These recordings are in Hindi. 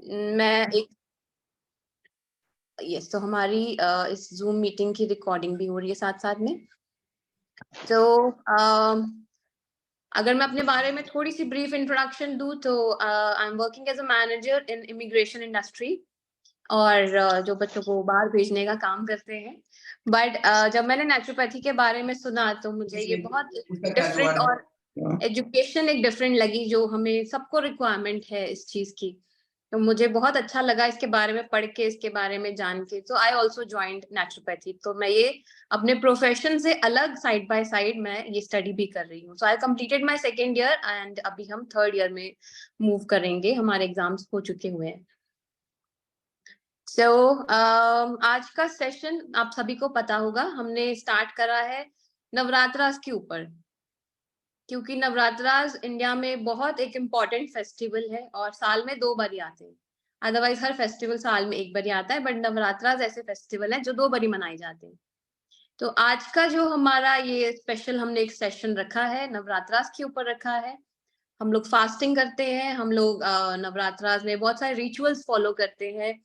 मैं एक यस तो हमारी इस जूम मीटिंग की रिकॉर्डिंग भी हो रही है साथ साथ में। तो अगर मैं अपने बारे में थोड़ी सी ब्रीफ इंट्रोडक्शन दूं तो I am working as a manager in immigration industry और जो बच्चों को बाहर भेजने का काम करते हैं। बट जब मैंने नेचुरोपैथी के बारे में सुना तो मुझे ये बहुत डिफरेंट और एजुकेशन एक डिफरेंट लगी, जो हमें सबको रिक्वायरमेंट है इस चीज की। तो मुझे बहुत अच्छा लगा इसके बारे में पढ़ के, इसके बारे में जान के। तो आई ऑल्सो ज्वाइंड नेचुरोपैथी। तो मैं ये अपने प्रोफेशन से अलग साइड बाय साइड मैं ये स्टडी भी कर रही हूँ। So I completed my second year and अभी हम थर्ड ईयर में मूव करेंगे, हमारे एग्जाम्स हो चुके हुए हैं। आज का सेशन आप सभी को पता होगा, हमने स्टार्ट करा है नवरात्रास के ऊपर, क्योंकि नवरात्रास इंडिया में बहुत एक इम्पॉर्टेंट फेस्टिवल है और साल में 2 बार ही आते हैं। अदरवाइज हर फेस्टिवल साल में 1 बार ही आता है, बट नवरात्रास ऐसे फेस्टिवल है जो 2 बार ही मनाए जाते हैं। तो आज का जो हमारा ये स्पेशल हमने एक सेशन रखा है, नवरात्रास के ऊपर रखा है। हम लोग फास्टिंग करते हैं, हम लोग नवरात्रास में बहुत सारे रिचुअल्स फॉलो करते हैं।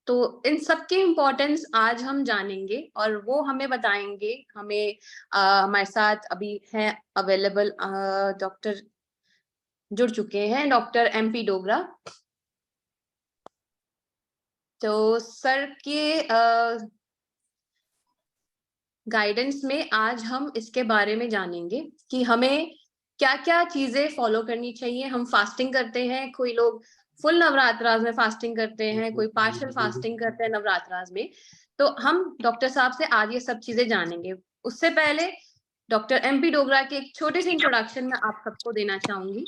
तो इन सब के इम्पोर्टेंस आज हम जानेंगे और वो हमें बताएंगे। हमें हमारे साथ अभी है अवेलेबल डॉक्टर जुड़ चुके हैं, डॉक्टर MP डोगरा। तो सर के गाइडेंस में आज हम इसके बारे में जानेंगे कि हमें क्या क्या चीजें फॉलो करनी चाहिए। हम फास्टिंग करते हैं, कोई लोग फुल नवरात्रास में फास्टिंग करते हैं, कोई पार्शियल फास्टिंग करते हैं नवरात्रास में। तो हम डॉक्टर साहब से आज ये सब चीजें जानेंगे। उससे पहले डॉक्टर MP डोगरा के एक छोटे से इंट्रोडक्शन में आप सबको देना चाहूंगी।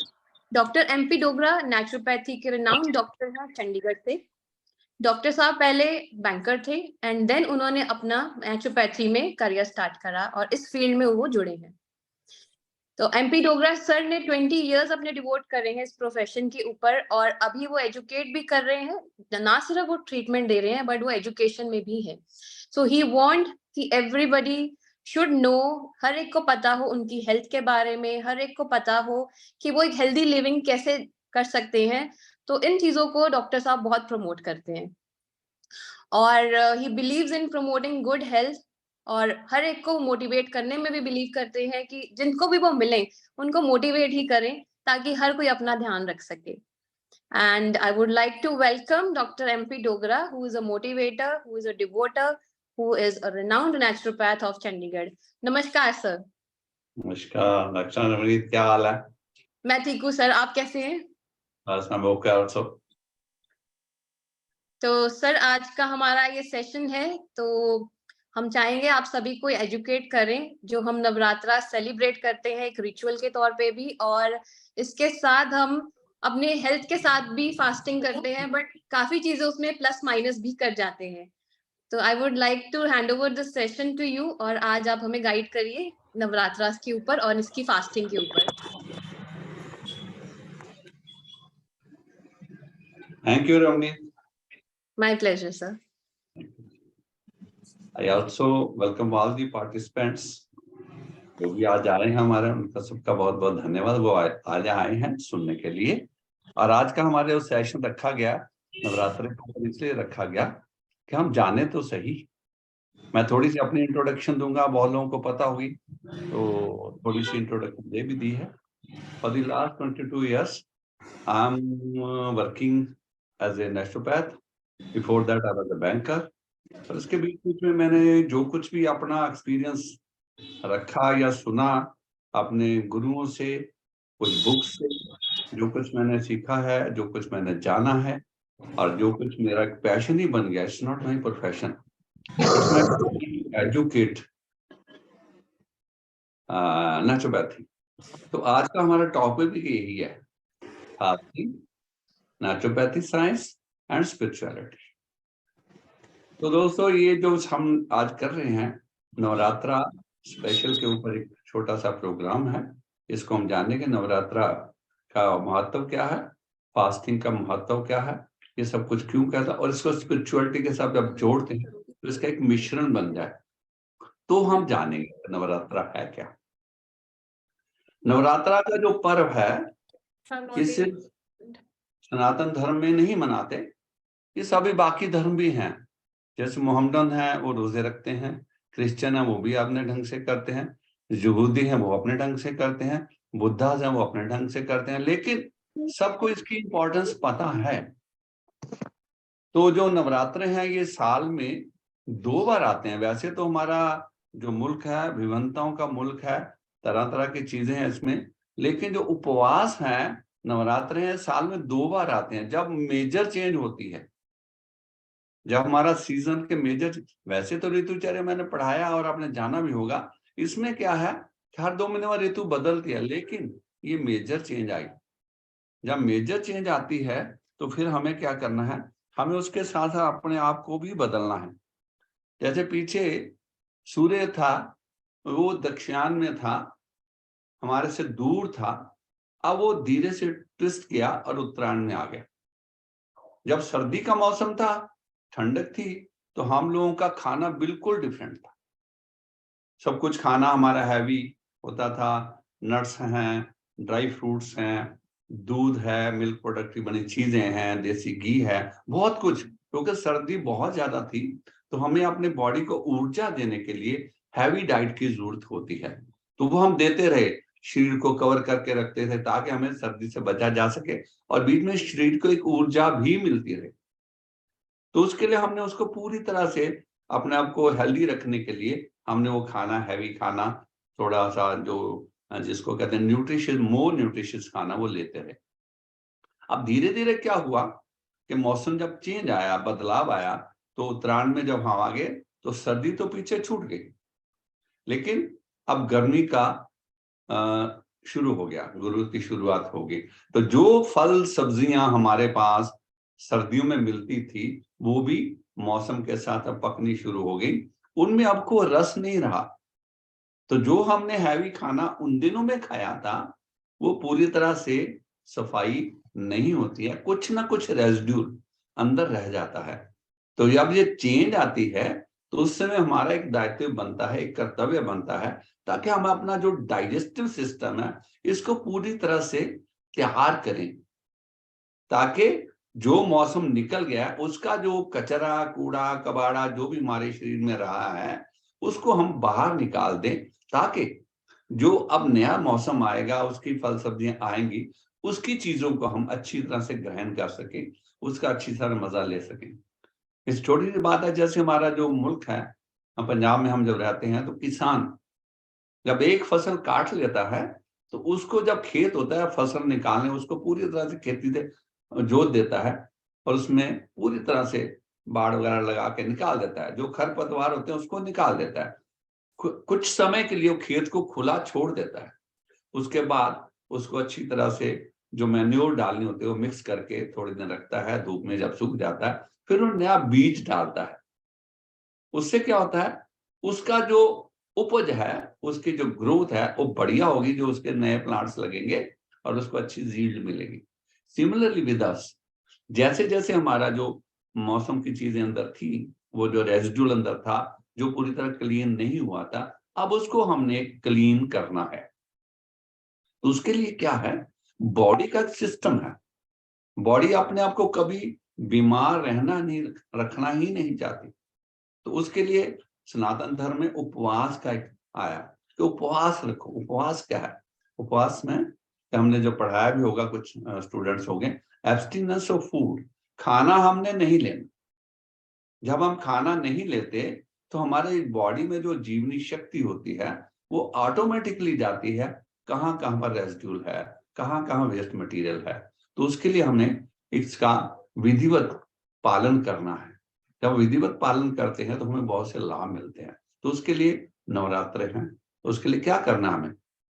डॉक्टर MP डोगरा नेचुरोपैथी के रिनाउंड डॉक्टर हैं चंडीगढ़ से। डॉक्टर साहब पहले बैंकर थे एंड देन उन्होंने अपना नेचुरोपैथी में करियर स्टार्ट करा और इस फील्ड में वो जुड़े हैं। तो MP डोगरा सर ने 20 इयर्स अपने डिवोट करे हैं इस प्रोफेशन के ऊपर और अभी वो एजुकेट भी कर रहे हैं। ना सिर्फ वो ट्रीटमेंट दे रहे हैं बट वो एजुकेशन में भी है। सो ही वांट कि एवरीबडी शुड नो, हर एक को पता हो उनकी हेल्थ के बारे में, हर एक को पता हो कि वो एक हेल्दी लिविंग कैसे कर सकते हैं। तो इन चीजों को डॉक्टर साहब बहुत प्रमोट करते हैं और he believes in promoting good health और हर एक को मोटिवेट करने में भी बिलीव करते हैं कि जिनको भी वो मिले उनको मोटिवेट ही करें ताकि हर कोई अपना ध्यान रख सके। And I would like to welcome Dr. MP Dogra, who is a motivator, who is a devoter, who is a renowned naturopath of Chandigarh. नमस्कार सर। नमस्कार लक्षण रमणीत, क्या हाल है? मैं ठीक हूँ सर, आप कैसे हैं? बस मैं ओके आल्सो। तो सर आज का हमारा ये सेशन है, तो हम चाहेंगे आप सभी को एजुकेट करें जो हम नवरात्रा सेलिब्रेट करते हैं एक रिचुअल के तौर पे भी, और इसके साथ हम अपने हेल्थ के साथ भी फास्टिंग करते हैं, बट काफी चीजें उसमें प्लस माइनस भी कर जाते हैं। तो I would like to hand over this session to you और आज आप हमें गाइड करिए नवरात्रा के ऊपर और इसकी फास्टिंग के ऊपर। Thank you Ramneet. My pleasure sir. I also welcome all the participants जो भी आज आ रहे हैं हमारे, उनका सबका बहुत बहुत धन्यवाद। वो आज आए हैं सुनने के लिए। और आज का हमारे जो सेशन रखा गया नवरात्रि के ऊपर इसलिए रखा गया कि हम जाने तो सही। मैं थोड़ी सी अपनी इंट्रोडक्शन दूंगा, बहुत लोगों को पता होगी तो थोड़ी सी इंट्रोडक्शन दे भी दी है। For the last 22 years I am working as a naturopath. Before that I was a banker. और इसके बीच में मैंने जो कुछ भी अपना एक्सपीरियंस रखा या सुना अपने गुरुओं से, कुछ बुक्स से, जो कुछ मैंने सीखा है, जो कुछ मैंने जाना है और जो कुछ मेरा एक पैशन ही बन गया, it's not my profession, it's my educate naturopathy. तो आज का हमारा टॉपिक भी यही है, fasting, naturopathy science and spirituality. तो दोस्तों ये जो हम आज कर रहे हैं नवरात्रा स्पेशल के ऊपर एक छोटा सा प्रोग्राम है। इसको हम जानेंगे नवरात्रा का महत्व क्या है, फास्टिंग का महत्व क्या है, ये सब कुछ क्यों कहता है और इसको स्पिरिचुअलिटी के साथ जब जोड़ते हैं तो इसका एक मिश्रण बन जाए तो हम जानेंगे नवरात्रा है क्या। नवरात्रा का जो पर्व है ये सिर्फ सनातन धर्म में नहीं मनाते, ये सभी बाकी धर्म भी हैं। जैसे मोहम्मदन है वो रोजे रखते हैं, क्रिश्चियन है वो भी अपने ढंग से करते हैं, यहूदी है वो अपने ढंग से करते हैं, बुद्धा है वो अपने ढंग से करते हैं, लेकिन सबको इसकी इंपॉर्टेंस पता है। तो जो नवरात्र हैं ये साल में 2 बार आते हैं। वैसे तो हमारा जो मुल्क है विविधताओं का मुल्क है, तरह तरह की चीजें हैं इसमें, लेकिन जो उपवास है नवरात्र हैं साल में 2 बार आते हैं, जब मेजर चेंज होती है, जब हमारा सीजन के मेजर। वैसे तो ऋतुचर्या मैंने पढ़ाया और आपने जाना भी होगा, इसमें क्या है कि हर 2 महीने में ऋतु बदलती है, लेकिन ये मेजर चेंज आई। जब मेजर चेंज आती है तो फिर हमें क्या करना है, हमें उसके साथ साथ अपने आप को भी बदलना है। जैसे पीछे सूर्य था वो दक्षिणायन में था, हमारे से दूर था, अब वो धीरे से ट्विस्ट किया और उत्तरायण में आ गया। जब सर्दी का मौसम था, ठंडक थी, तो हम लोगों का खाना बिल्कुल डिफरेंट था। सब कुछ खाना हमारा हैवी होता था, नट्स हैं, ड्राई फ्रूट्स हैं, दूध है, मिल्क प्रोडक्ट की बनी चीजें हैं, देसी घी है, बहुत कुछ। क्योंकि सर्दी बहुत ज्यादा थी तो हमें अपने बॉडी को ऊर्जा देने के लिए हैवी डाइट की जरूरत होती है, तो वो हम देते रहे, शरीर को कवर करके रखते थे ताकि हमें सर्दी से बचा जा सके और बीच में शरीर को एक ऊर्जा भी मिलती रहे। तो उसके लिए हमने उसको पूरी तरह से अपने आप को हेल्दी रखने के लिए हमने वो खाना, हैवी खाना, थोड़ा सा जो जिसको कहते हैं न्यूट्रिशियस, मोर न्यूट्रिशियस खाना वो लेते रहे। अब धीरे धीरे क्या हुआ कि मौसम जब चेंज आया, बदलाव आया, तो उत्तरायण में जब हम आ गए तो सर्दी तो पीछे छूट गई, लेकिन अब गर्मी का शुरू हो गया, गुरु की शुरुआत हो गई। तो जो फल सब्जियां हमारे पास सर्दियों में मिलती थी वो भी मौसम के साथ अब पकनी शुरू हो गई, उनमें अब को रस नहीं रहा। तो जो हमने हैवी खाना उन दिनों में खाया था वो पूरी तरह से सफाई नहीं होती है, कुछ ना कुछ रेजिड्यूल अंदर रह जाता है। तो जब ये चेंज आती है तो उस समय हमारा एक दायित्व बनता है, एक कर्तव्य बनता है, ताकि हम अपना जो डाइजेस्टिव सिस्टम है इसको पूरी तरह से तैयार करें, ताकि जो मौसम निकल गया उसका जो कचरा, कूड़ा, कबाड़ा जो भी हमारे शरीर में रहा है उसको हम बाहर निकाल दें, ताकि जो अब नया मौसम आएगा, उसकी फल सब्जियां आएंगी, उसकी चीजों को हम अच्छी तरह से ग्रहण कर सकें, उसका अच्छी तरह मजा ले सकें। इस छोटी सी बात है, जैसे हमारा जो मुल्क है, पंजाब में हम जब रहते हैं तो किसान जब एक फसल काट लेता है तो उसको जब खेत होता है फसल निकालने, उसको पूरी तरह से खेती से जोत देता है और उसमें पूरी तरह से बाड़ वगैरह लगा के निकाल देता है, जो खरपतवार होते हैं उसको निकाल देता है। कुछ समय के लिए वो खेत को खुला छोड़ देता है, उसके बाद उसको अच्छी तरह से जो मैन्योर डालनी होती है वो मिक्स करके थोड़े दिन रखता है धूप में, जब सूख जाता है फिर वो नया बीज डालता है। उससे क्या होता है, उसका जो उपज है, उसकी जो ग्रोथ है वो बढ़िया होगी, जो उसके नए प्लांट्स लगेंगे और उसको अच्छी यील्ड मिलेगी। सिमिलरली विद अस, जैसे जैसे हमारा जो मौसम की चीजें अंदर थी, वो जो रेजिड्यूल अंदर था जो पूरी तरह क्लीन नहीं हुआ था, अब उसको हमने क्लीन करना है। तो उसके लिए क्या है, बॉडी का सिस्टम है, बॉडी अपने आप को कभी बीमार रहना नहीं, रखना ही नहीं चाहती। तो उसके लिए सनातन धर्म में उपवास का एक आया कि उपवास रखो। उपवास क्या है, उपवास में हमने जो पढ़ाया भी होगा, कुछ स्टूडेंट्स हो गए, एब्स्टिनेंस ऑफ फूड, खाना हमने नहीं लेना। जब हम खाना नहीं लेते तो हमारे बॉडी में जो जीवनी शक्ति होती है वो ऑटोमेटिकली जाती है, कहाँ कहाँ पर रेजिड्यूल है, कहाँ कहाँ वेस्ट मटेरियल है। तो उसके लिए हमें इसका विधिवत पालन करना है। जब विधिवत पालन करते हैं तो हमें बहुत से लाभ मिलते हैं। तो उसके लिए नवरात्र हैं, तो उसके लिए क्या करना है, हमें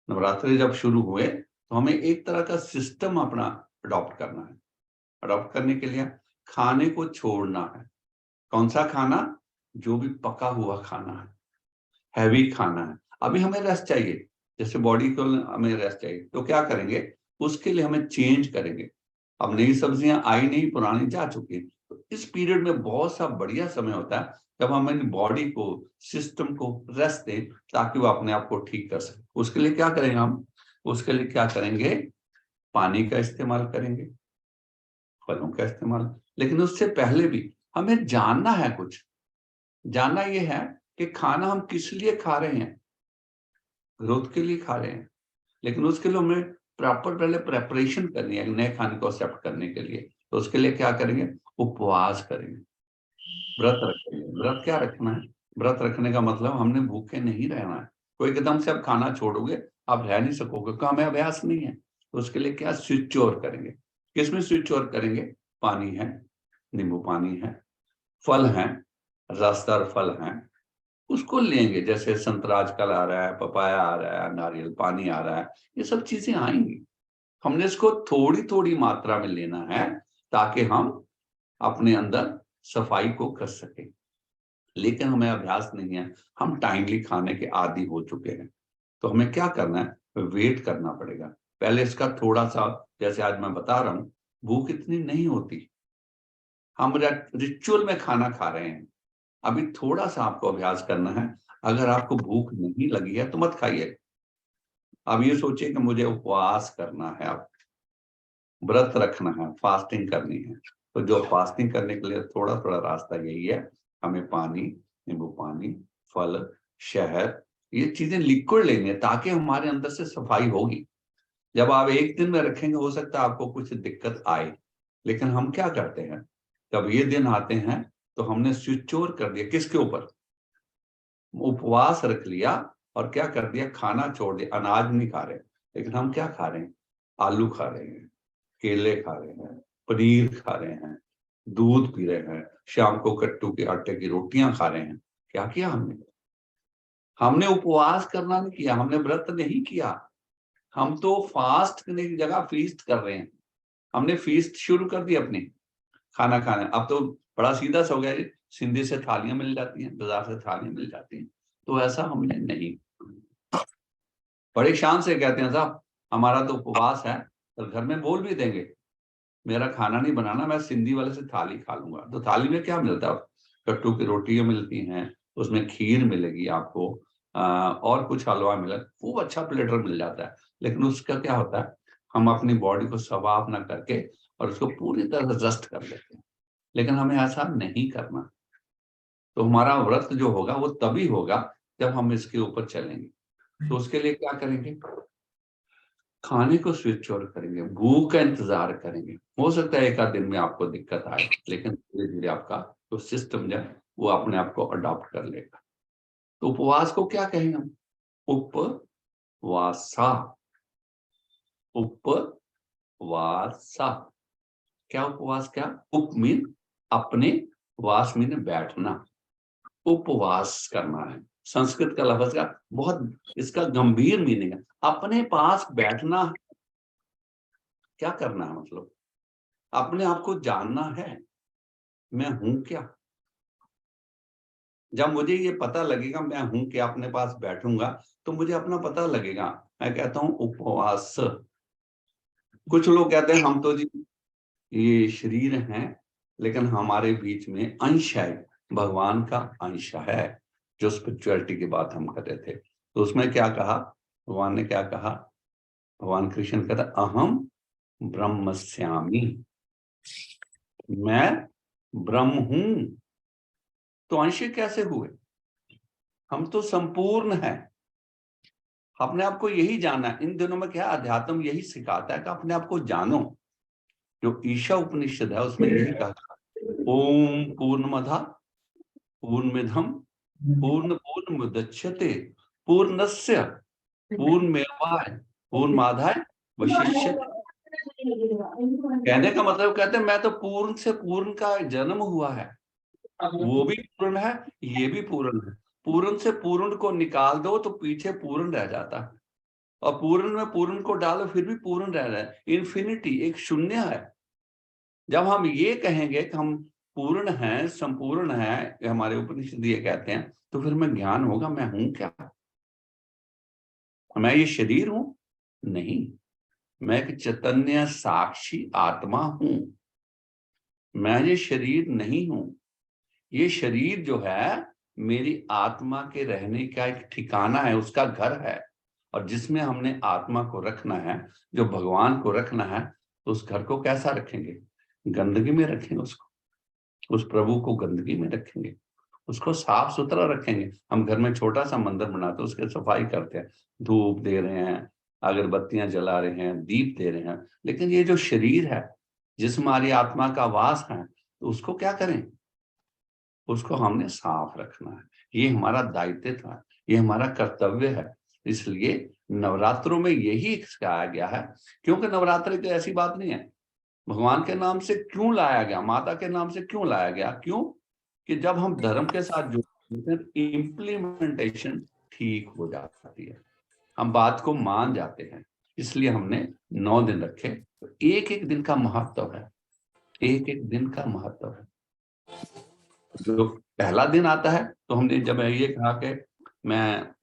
नवरात्रे जब शुरू हुए तो हमें एक तरह का सिस्टम अपना अडॉप्ट करना है। अडॉप्ट करने के लिए खाने को छोड़ना है। कौन सा खाना, जो भी पका हुआ खाना है, हैवी खाना है। अभी हमें रेस्ट चाहिए, जैसे बॉडी को हमें रेस्ट चाहिए, तो क्या करेंगे, उसके लिए हमें चेंज करेंगे। अब नई सब्जियां आई नहीं, पुरानी जा चुकी, तो इस पीरियड में बहुत सा बढ़िया समय होता है जब हम अपनी बॉडी को, सिस्टम को रेस्ट दें ताकि वो अपने आप को ठीक कर सके। उसके लिए क्या करेंगे हम, उसके लिए क्या करेंगे, पानी का इस्तेमाल करेंगे। फलों का इस्तेमाल। लेकिन उससे पहले भी हमें जानना है कुछ। जानना ये है कि खाना हम किस लिए खा रहे हैं, ग्रोथ के लिए खा रहे हैं, लेकिन उसके लिए हमें प्रॉपर पहले प्रेपरेशन करनी है नए खाने को एक्सेप्ट करने के लिए। तो उसके लिए क्या करेंगे, उपवास करेंगे, व्रत रखेंगे। व्रत क्या रखना है, व्रत रखने का मतलब हमने भूखे नहीं रहना है। कोई एकदम से आप खाना छोड़ोगे आप रह नहीं सकोगे, क्योंकि हमें अभ्यास नहीं है। तो उसके लिए क्या स्विच ओवर करेंगे। किसमें स्विच ओवर करेंगे, पानी है, नींबू पानी है, फल है, रसदार फल है, उसको लेंगे। जैसे संतरा आजकल आ रहा है, पपाया आ रहा है, नारियल पानी आ रहा है, ये सब चीजें आएंगी। हमने इसको थोड़ी थोड़ी मात्रा में लेना है ताकि हम अपने अंदर सफाई को कर सके। लेकिन हमें अभ्यास नहीं है, हम टाइमली खाने के आदी हो चुके हैं। तो हमें क्या करना है, वेट करना पड़ेगा। पहले इसका थोड़ा सा, जैसे आज मैं बता रहा हूं, भूख इतनी नहीं होती, हम रिचुअल में खाना खा रहे हैं। अभी थोड़ा सा आपको अभ्यास करना है। अगर आपको भूख नहीं लगी है तो मत खाइए। अब ये सोचिए कि मुझे उपवास करना है, अब व्रत रखना है, फास्टिंग करनी है। तो जो फास्टिंग करने के लिए थोड़ा थोड़ा रास्ता यही है, हमें पानी, नींबू पानी, फल, शहद, ये चीजें लिक्विड लेनी है ताकि हमारे अंदर से सफाई होगी। जब आप एक दिन में रखेंगे हो सकता है आपको कुछ दिक्कत आए, लेकिन हम क्या करते हैं, जब ये दिन आते हैं तो हमने स्विच ओवर कर दिया किसके ऊपर, उपवास रख लिया और क्या कर दिया, खाना छोड़ दिया। अनाज नहीं खा रहे, लेकिन हम क्या खा रहे हैं, आलू खा रहे हैं, केले खा रहे हैं, पनीर खा रहे हैं, दूध पी रहे हैं, शाम को कट्टू के आटे की रोटियां खा रहे हैं। क्या किया हमने, हमने उपवास करना नहीं किया, हमने व्रत नहीं किया, हम तो फास्ट करने की जगह फीस्ट कर रहे हैं। हमने फीस्ट शुरू कर दी अपनी खाना खाने। अब तो बड़ा सीधा सा हो गया, सिंधी से थालियां मिल जाती हैं, बाजार से थालियां मिल जाती हैं। तो ऐसा हमने नहीं, बड़े शान से कहते हैं साहब हमारा तो उपवास है, और घर में बोल भी देंगे मेरा खाना नहीं बनाना, मैं सिंधी वाले से थाली खा लूंगा। तो थाली में क्या मिलता है, कट्टू की रोटियां मिलती हैं, उसमें खीर मिलेगी आपको, और कुछ हलवा मिलेगा, खूब अच्छा प्लेटर मिल जाता है। लेकिन उसका क्या होता है, हम अपनी बॉडी को सवाब ना करके और उसको पूरी तरह से रस्ट कर लेते हैं। लेकिन हमें ऐसा नहीं करना। तो हमारा व्रत जो होगा वो तभी होगा जब हम इसके ऊपर चलेंगे। तो उसके लिए क्या करेंगे, खाने को स्विच ओवर करेंगे, भूख का इंतजार करेंगे। हो सकता है एक आध दिन में आपको दिक्कत आए, लेकिन धीरे धीरे आपका जो सिस्टम जो है वो अपने आप को अडॉप्ट कर लेगा। तो उपवास को क्या कहेंगे हम, उपवासा, उपवासा। क्या उपवास, क्या उप मीन अपने, वास मीन बैठना, उपवास करना है। संस्कृत का लफ्ज का बहुत इसका गंभीर मीनिंग है, अपने पास बैठना। क्या करना है मतलब, अपने आप को जानना है, मैं हूं क्या। जब मुझे ये पता लगेगा मैं हूं क्या, अपने पास बैठूंगा तो मुझे अपना पता लगेगा। मैं कहता हूं उपवास। कुछ लोग कहते हैं हम तो जी ये शरीर हैं, लेकिन हमारे बीच में अंश है, भगवान का अंश है। जो स्पिरिचुअलिटी की बात हम कर रहे थे, तो उसमें क्या कहा भगवान ने, क्या कहा, भगवान कृष्ण कहता अहम ब्रह्मस्यामी, मैं ब्रह्म हूं। तो अंश कैसे हुए, हम तो संपूर्ण हैं। अपने आप को यही जाना है। इन दिनों में क्या अध्यात्म यही सिखाता है कि अपने आप को जानो। जो ईशा उपनिषद है उसमें यही कहा, ओम पूर्णमदा पूर्णमिदं पूर्ण मुदच्यते पूर्णस्य पूर्णमेवाय पूर्णमादाय वशिष्यते। कहने का मतलब कहते हैं मैं तो पूर्ण से पूर्ण का जन्म हुआ है, वो भी पूर्ण है, ये भी पूर्ण है। पूर्ण से पूर्ण को निकाल दो तो पीछे पूर्ण रह जाता है, और पूर्ण में पूर्ण को डालो फिर भी पूर्ण रह रहा है। इन्फिनिटी एक शून्य है। जब हम ये कहेंगे कि हम पूर्ण हैं, संपूर्ण हैं, हमारे उपनिषद ये कहते हैं, तो फिर मैं ज्ञान होगा मैं हूं क्या, मैं ये शरीर हूं नहीं, मैं एक चैतन्य साक्षी आत्मा हूं। मैं ये शरीर नहीं हूं। ये शरीर जो है मेरी आत्मा के रहने का एक ठिकाना है, उसका घर है। और जिसमें हमने आत्मा को रखना है, जो भगवान को रखना है, तो उस घर को कैसा रखेंगे, गंदगी में रखेंगे उसको, उस प्रभु को गंदगी में रखेंगे, उसको साफ सुथरा रखेंगे। हम घर में छोटा सा मंदिर बनाते हैं, उसकी सफाई करते हैं, धूप दे रहे हैं, अगरबत्तियां जला रहे हैं, दीप दे रहे हैं, लेकिन ये जो शरीर है जिसमें हमारी आत्मा का वास है, तो उसको क्या करें? उसको हमने साफ रखना है। ये हमारा दायित्व था, ये हमारा कर्तव्य है। इसलिए नवरात्रों में यही सिखाया गया है, क्योंकि नवरात्रि तो ऐसी बात नहीं है, भगवान के नाम से क्यों लाया गया, माता के नाम से क्यों लाया गया? क्यों? कि जब हम धर्म के साथ जुड़ते हैं, इम्प्लीमेंटेशन ठीक हो जाती है, हम बात को मान जाते हैं। इसलिए हमने 9 दिन रखे। तो एक एक दिन का महत्व है, एक एक दिन का महत्व है। जो पहला दिन आता है, तो हमने जब ये कहा कि मैं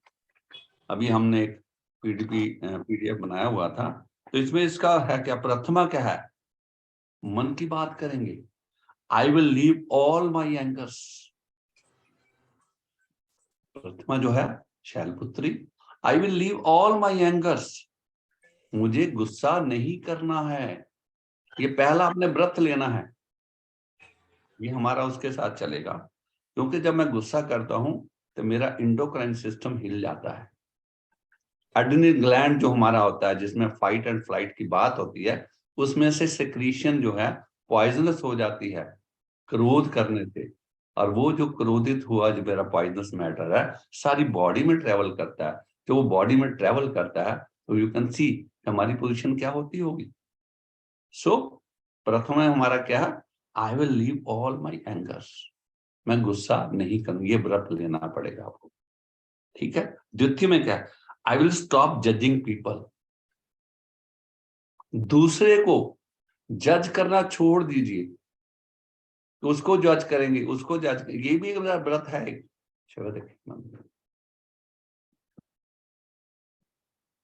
अभी हमने एक पीडीएफ बनाया हुआ था, तो इसमें इसका है क्या, प्रथमा क्या है? मन की बात करेंगे। आई will leave all my angers. प्रथमा जो है शैलपुत्री, आई will leave all my angers, मुझे गुस्सा नहीं करना है। ये पहला अपने व्रत लेना है, ये हमारा उसके साथ चलेगा। क्योंकि जब मैं गुस्सा करता हूं तो मेरा इंडोक्राइन सिस्टम हिल जाता है। एड्रेनल ग्लैंड जो हमारा होता है, जिसमें फाइट एंड फ्लाइट की बात होती है, उसमें से सेक्रीशन जो है पॉइजनस हो जाती है क्रोध करने से। और वो जो क्रोधित हुआ जो मेरा पॉइजनस मैटर है, सारी बॉडी में ट्रेवल करता है। जो वो बॉडी में ट्रेवल करता है, तो यू कैन सी हमारी पोजीशन क्या होती होगी। सो प्रथम हमारा क्या है? I will leave all my angers, मैं गुस्सा नहीं करूं, ये व्रत लेना पड़ेगा आपको, ठीक है। द्वितीय में क्या है? I will stop judging people, दूसरे को जज करना छोड़ दीजिए। तो उसको जज करेंगे, उसको जज, ये भी एक व्रत है। चलो देखिए,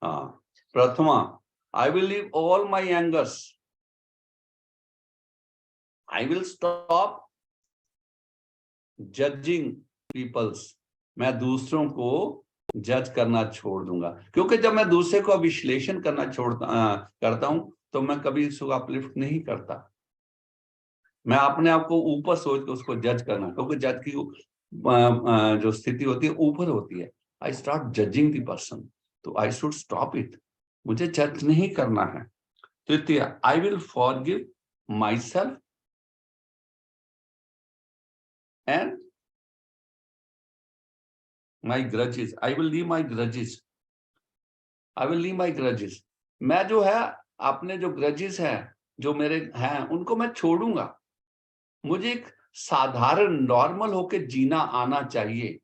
हाँ, प्रथमा I will leave all my angers, I will stop judging peoples, मैं दूसरों को जज करना छोड़ दूंगा। क्योंकि जब मैं दूसरे को विश्लेषण करना करता हूं, तो मैं कभी उसको अपलिफ्ट नहीं करता, मैं अपने आप को ऊपर सोच के उसको जज करना, क्योंकि जज की जो स्थिति होती है ऊपर होती है। I start judging the person, तो आई शुड स्टॉप इट, मुझे जज नहीं करना है। तृतीय, I will forgive my self and my grudges, I will leave my grudges, I will leave my grudges, मैं जो है अपने जो ग्रजेस हैं जो मेरे हैं उनको मैं छोड़ूंगा। मुझे एक साधारण नॉर्मल होके जीना आना चाहिए,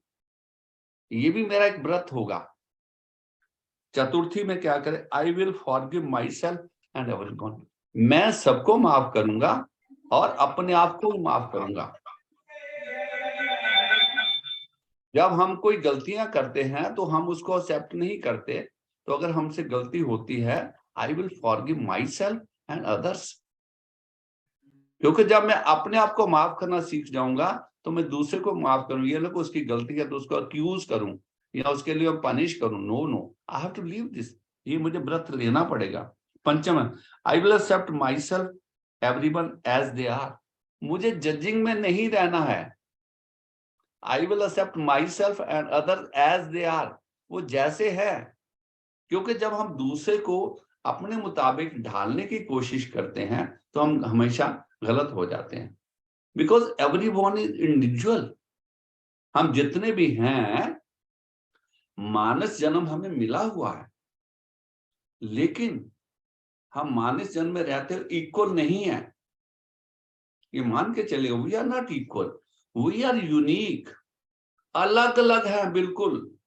ये भी मेरा एक व्रत होगा। चतुर्थी में क्या करे? I will forgive my self and everyone, मैं सबको माफ करूंगा और अपने आप को माफ करूंगा। जब हम कोई गलतियां करते हैं तो हम उसको एक्सेप्ट नहीं करते, तो अगर हमसे गलती होती है, I will forgive my self and others, क्योंकि जब मैं अपने आप को माफ करना सीख जाऊंगा तो मैं दूसरे को माफ करूं। ये लोग उसकी गलती है तो उसको अक्यूज करूं या उसके लिए पनिश करूं, no no, I have to leave this, ये मुझे व्रत लेना पड़ेगा। पंचम, I will accept myself everyone as they are, मुझे जजिंग में नहीं रहना है। I will accept myself and other as they are, वो जैसे है। क्योंकि जब हम दूसरे को अपने मुताबिक ढालने की कोशिश करते हैं तो हम हमेशा गलत हो जाते हैं। बिकॉज एवरीवन इज इंडिविजुअल, हम जितने भी हैं, मानस जन्म हमें मिला हुआ है, लेकिन हम मानस जन्म में रहते हुए इक्वल नहीं है। ये मान के चले, we are not equal, we are unique, अलग अलग हैं बिल्कुल,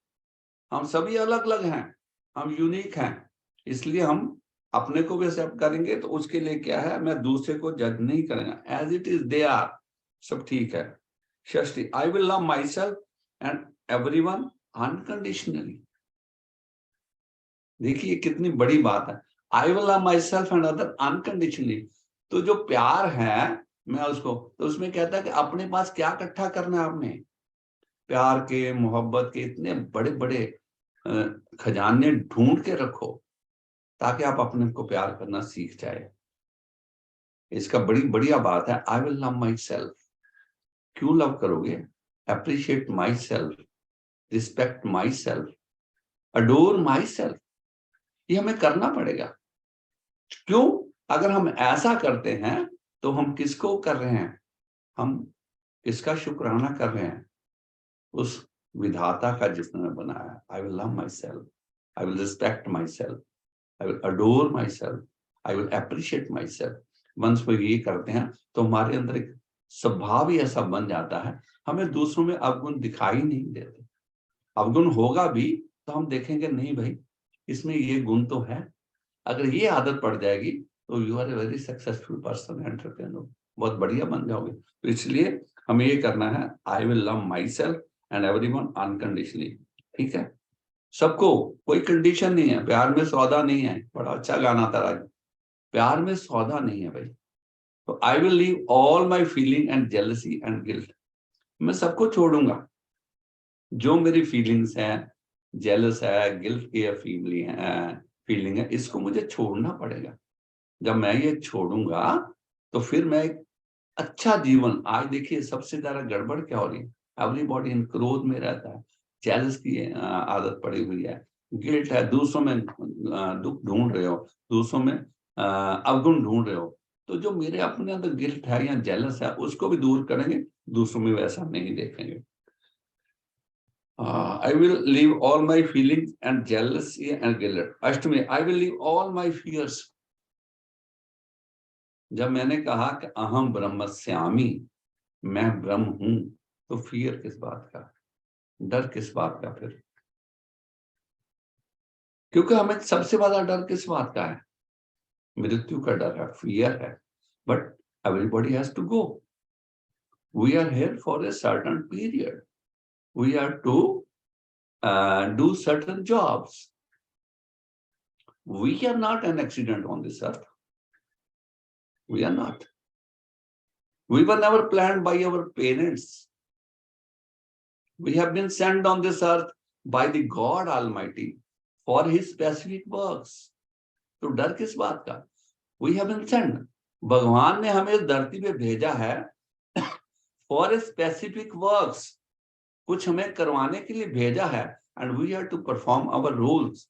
हम सभी अलग अलग हैं, हम यूनिक हैं। इसलिए हम अपने को भी एक्सेप्ट करेंगे, तो उसके लिए क्या है, मैं दूसरे को जज नहीं करेंगे, as it is they are, सब ठीक है। Shashthi, I will love myself and everyone unconditionally, देखिए कितनी बड़ी बात है, I will love myself and other unconditionally. तो जो प्यार है मैं उसको, तो उसमें कहता है कि अपने पास क्या इकट्ठा करना है आपने, प्यार के, मोहब्बत के इतने बड़े बड़े खजाने ढूंढ के रखो, ताकि आप अपने को प्यार करना सीख जाए। इसका बड़ी बढ़िया बात है, I will love my self. क्यों लव करोगे? Appreciate my self, respect my self, adore my self. ये हमें करना पड़ेगा। क्यों? अगर हम ऐसा करते हैं तो हम किसको कर रहे हैं? हम किसका शुक्राना कर रहे हैं? उस विधाता का जिसने बनाया। I will love myself, I will respect myself, I will adore myself, I will appreciate myself. Once वो ये करते हैं तो हमारे अंदर एक स्वभाव ही ऐसा बन जाता है, हमें दूसरों में अवगुण दिखाई नहीं देते। अवगुण होगा भी तो हम देखेंगे नहीं भाई, इसमें ये गुण तो है। अगर ये आदत पड़ जाएगी तो you are a very successful person, entrepreneur, बहुत बढ़िया बन जाओगे। तो इसलिए हमें ये करना है, I will love myself and everyone unconditionally. ठीक है? सबको, कोई कंडीशन नहीं है। प्यार में सौदा नहीं है, बड़ा अच्छा गाना था राज, प्यार में सौदा नहीं है भाई। तो आई will leave all my feeling and jealousy and guilt. मैं सबको छोड़ूंगा जो मेरी फीलिंग्स हैं, जेलस है, गिल्ट की फीलिंग है, इसको मुझे छोड़ना पड़ेगा। जब मैं ये छोड़ूंगा तो फिर मैं एक अच्छा जीवन, आज देखिए सबसे ज्यादा गड़बड़ क्या हो रही है, एवरीबॉडी इन क्रोध में रहता है, जेलस की आदत पड़ी हुई है, गिल्ट है, दूसरों में दुख ढूंढ रहे हो, दूसरों में अवगुण ढूंढ रहे हो। तो जो मेरे अपने अंदर गिल्ट है या जेलस है उसको भी दूर करेंगे, दूसरों में वैसा नहीं देखेंगे। I will leave all my feelings and jealousy and guilt. Ashtami, I will leave all my fears. जब मैंने कहा कि अहम ब्रह्मस्यामी, मैं ब्रह्म हूं, तो फियर किस बात का, डर किस बात का फिर? क्योंकि हमें सबसे ज्यादा डर किस बात का है? मृत्यु का डर है, फियर है। But everybody has to go, we are here for a certain period, we are to do certain jobs. We are not an accident on this earth. We are not. We were never planned by our parents. We have been sent on this earth by the God Almighty for His specific works. तो डर किस बात का? We have been sent. भगवान ने हमें इस धरती पे भेजा है for a specific works. कुछ हमें करवाने के लिए भेजा है, and we are to perform our roles.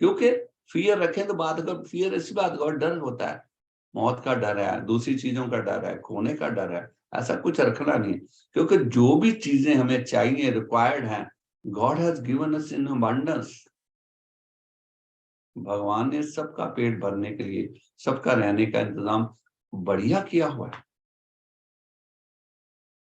क्योंकि फियर रखें तो बात कर, फियर इस बात का डर होता है, मौत का डर है, दूसरी चीजों का डर है, खोने का डर है, ऐसा कुछ रखना नहीं। क्योंकि जो भी चीजें हमें चाहिए, रिक्वायर्ड हैं, God has given us in abundance. भगवान ने सबका पेट भरने के लिए, सबका रहने का इंतजाम बढ़िया किया हुआ है।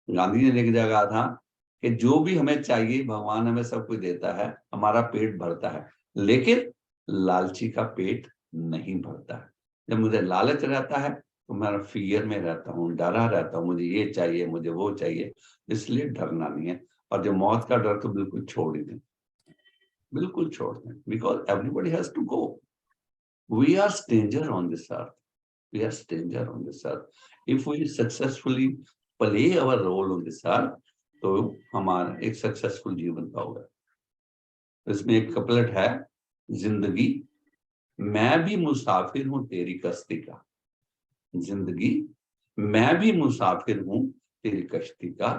गांधी जी ने एक जगह था कि जो भी हमें चाहिए भगवान हमें सब कुछ देता है, हमारा पेट भरता है, लेकिन लालची का पेट नहीं भरता है। जब मुझे लालच रहता है तो मैं फियर में रहता हूँ, डरा रहता हूँ, मुझे ये चाहिए, मुझे वो चाहिए, इसलिए डरना नहीं है। और जो मौत का डर तो बिल्कुल छोड़ ही दें, बिल्कुल छोड़ दें, because everybody has to go. We are stranger on this earth, we are stranger on this earth. If we successfully play our role on this earth, तो हमारा एक सक्सेसफुल जीवन का होगा। इसमें एक कपलेट है, जिंदगी मैं भी मुसाफिर हूं तेरी कश्ती का, जिंदगी मैं भी मुसाफिर हूं तेरी कश्ती का,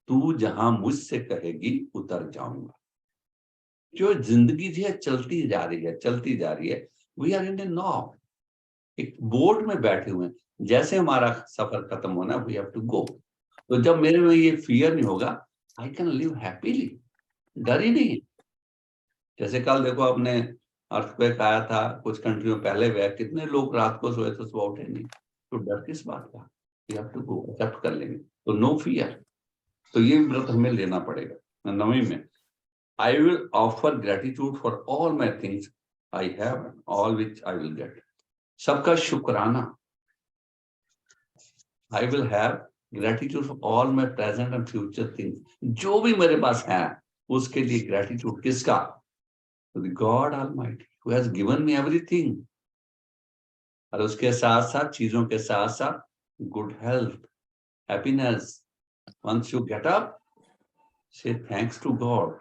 तू जहां मुझसे कहेगी उतर जाऊंगा। जो जिंदगी है चलती जा रही है, चलती जा रही है। वी आर इन ए नाव, एक बोट में बैठे हुए हैं, जैसे हमारा सफर खत्म होना, वी हैव टू गो। तो जब मेरे में ये फियर नहीं होगा, आई कैन लिव हैप्पीली, डर ही नहीं। जैसे कल देखो आपने अर्थक्वेक आया था कुछ कंट्रियों पहले हुआ, कितने लोग रात को सोए तो सुबह उठे नहीं। तो डर किस बात का? You have to go, accept कर लेंगे, तो नो फियर। तो ये व्रत हमें लेना पड़ेगा। 9वीं में, I will offer gratitude for all my things I have, all which I will get. सबका शुक्राना, I will have gratitude for all my present and future things. जो भी मेरे पास है उसके लिए ग्रेटिट्यूड किसका? To the God Almighty who has given me everything. और उसके साथ साथ, चीजों के साथ साथ, good health, happiness. Once you get up, say thanks to God.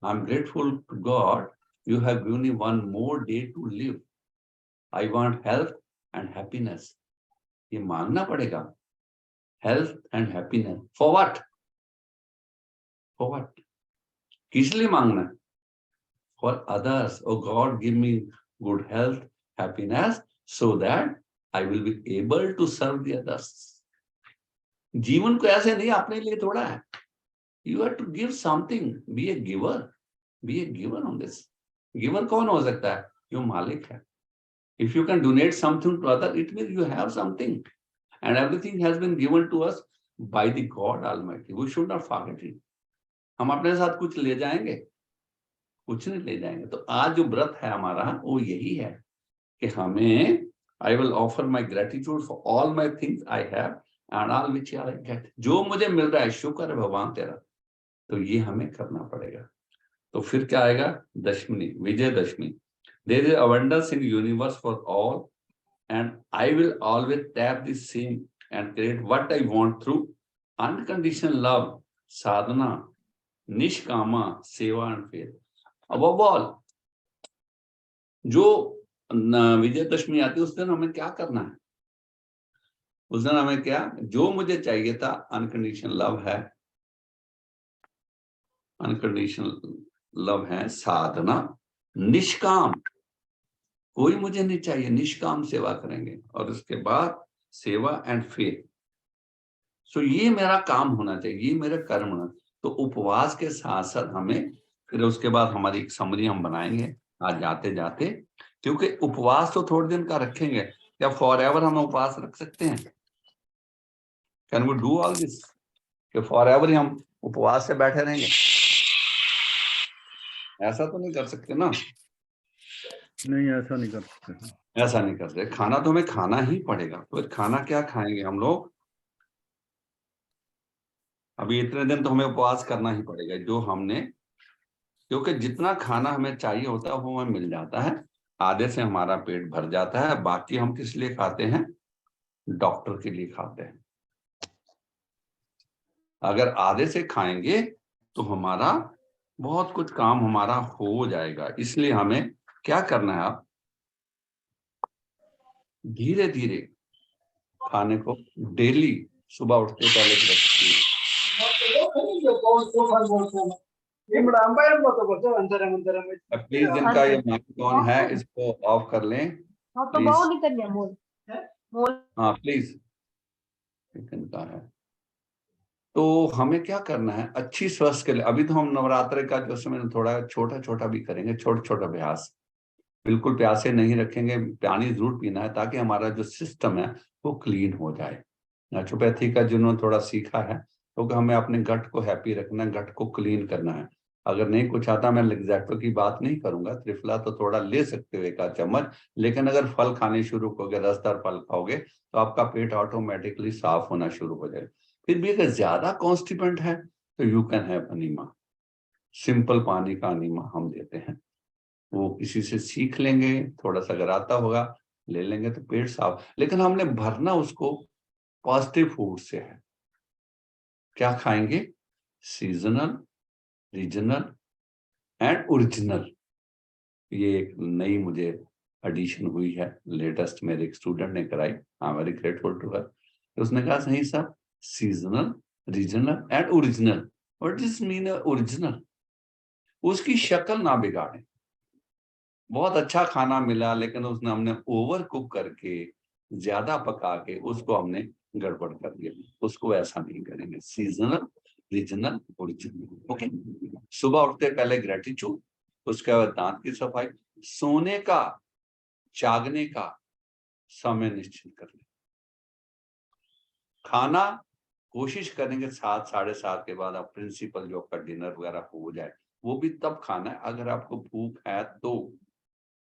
I'm grateful to God. You have given me one more day to live. I want health and happiness. ये मांगना पड़ेगा। Health and happiness for what? For what? किस लिए मांगना है? For others. O God give me good health, happiness, so that I will be able to serve the others. जीवन को ऐसे नहीं अपने लिए थोड़ा है। You have to give something, be a giver, be a giver on this. Giver कौन हो सकता है? जो मालिक है। If you can donate something to other, it means you have something, and everything has been given to us by the God Almighty. We should not forget it. हम अपने साथ कुछ ले जाएंगे? कुछ नहीं ले जाएंगे। तो आज जो व्रत है हमारा वो यही है कि हमें I will offer my gratitude for all my things I have and all which I get. जो मुझे मिल रहा है शुक्र है भगवान तेरा। तो ये हमें करना पड़ेगा। तो फिर क्या आएगा? दशमी, Vijayadashami. There is abundance in universe for all, and I will always tap the same and create what I want through unconditional love, sadhana, nishkama, seva and faith. Above all, जो विजयदशमी आती है उस दिन हमें क्या करना है? उस दिन हमें क्या, जो मुझे चाहिए था अनकंडीशनल लव है, अनकंडीशनल लव है, साधना, निष्काम, कोई मुझे नहीं चाहिए, निष्काम सेवा करेंगे, और उसके बाद सेवा एंड फेथ। सो ये मेरा काम होना चाहिए, ये मेरा कर्म होना। तो उपवास के साथ साथ हमें फिर उसके बाद हमारी एक समरी हम बनाएंगे आज जाते जाते, क्योंकि उपवास तो थोड़े दिन का रखेंगे, क्या फॉर एवर हम उपवास रख सकते हैं? Can we do all this कि फॉर एवर ही हम उपवास से बैठे रहेंगे? ऐसा तो नहीं कर सकते ना। नहीं, ऐसा नहीं कर सकते। ऐसा नहीं कर सकते। खाना तो हमें खाना ही पड़ेगा। तो खाना क्या खाएंगे हम लोग? अभी इतने दिन तो हमें उपवास करना ही पड़ेगा, जो हमने, क्योंकि जितना खाना हमें चाहिए होता है वो हमें मिल जाता है, आधे से हमारा पेट भर जाता है, बाकी हम किस लिए खाते हैं? डॉक्टर के लिए खाते हैं। अगर आधे से खाएंगे तो हमारा बहुत कुछ काम हमारा हो जाएगा। इसलिए हमें क्या करना है? आप धीरे धीरे खाने को डेली सुबह उठते पहले प्लीज जिनका ये माइक ऑन है इसको ऑफ कर लें। हाँ प्लीज, इनका है। तो हमें क्या करना है? अच्छी स्वास्थ्य के लिए अभी तो हम नवरात्र का जो समय थोड़ा छोटा छोटा भी करेंगे, छोटा छोटा अभ्यास, बिल्कुल प्यासे नहीं रखेंगे, पानी जरूर पीना है ताकि हमारा जो सिस्टम है वो क्लीन हो जाए। नेचुरोपैथी का जिन्होंने थोड़ा सीखा है क्योंकि हमें अपने गट को हैप्पी रखना है, गट को क्लीन करना है। अगर नहीं कुछ आता, मैं लिग्जैक्टो की बात नहीं करूंगा, त्रिफला तो थोड़ा ले सकते हो एक आध चम्मच, लेकिन अगर फल खाने शुरू करोगे, रसदार फल खाओगे तो आपका पेट ऑटोमेटिकली साफ होना शुरू हो जाएगा। फिर भी अगर ज्यादा कॉन्स्टिपेंट है तो you can have enema. Simple पानी का अनीमा हम देते हैं, वो किसी से सीख लेंगे, थोड़ा सा अगर आता होगा ले लेंगे तो पेट साफ। लेकिन हमने भरना उसको पॉजिटिव फूड से है। क्या खाएंगे? Seasonal, regional and original. ये एक नई मुझे एडिशन हुई है, लेटेस्ट मेरे एक स्टूडेंट ने कराई, I am very grateful to her. उसने कहा सही साहब, seasonal, regional and original. What does mean original? उसकी शक्ल ना बिगाड़े। बहुत अच्छा खाना मिला लेकिन उसने हमने ओवर कुक करके, ज्यादा पका के उसको हमने गड़बड़ कर दिया, उसको ऐसा नहीं करेंगे। Seasonal, regional, original. ओके, सुबह उठते पहले ग्रेटिट्यूड, उसके बाद दांत की सफाई, सोने का, जागने का समय निश्चित कर ले। खाना कोशिश करेंगे 7, 7:30 के बाद आप प्रिंसिपल जो आपका डिनर वगैरह हो जाए, वो भी तब खाना है अगर आपको भूख है तो,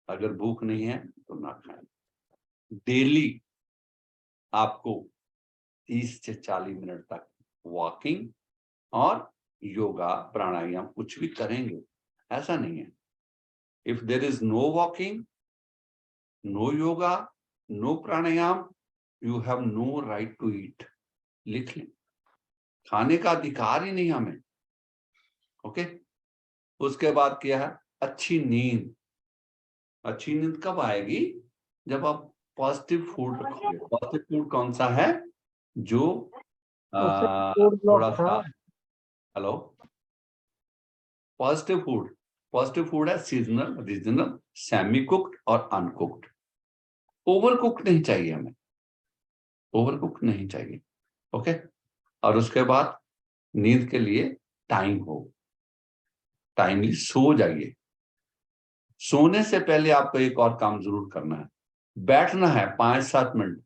अगर भूख नहीं है तो ना खाएं। डेली आपको 30 से 40 मिनट तक वॉकिंग और योगा प्राणायाम कुछ भी करेंगे, ऐसा नहीं है। If there is no walking, no yoga, no pranayama, you have no right to eat. लिख लें, खाने का अधिकार ही नहीं हमें। ओके, उसके बाद क्या है? अच्छी नींद। अच्छी नींद कब आएगी? जब आप पॉजिटिव फूड रखोगे। पॉजिटिव फूड कौन सा है? जो थोड़ा सा, हेलो, पॉजिटिव फूड है सीजनल, रीजनल, सेमी कुक्ड और अनकुक्ड। ओवर कुक्ड नहीं चाहिए हमें, ओवर कुक्ड नहीं चाहिए। ओके। और उसके बाद नींद के लिए टाइम हो, टाइमली सो जाइए। सोने से पहले आपको एक और काम जरूर करना है, बैठना है 5-7 मिनट,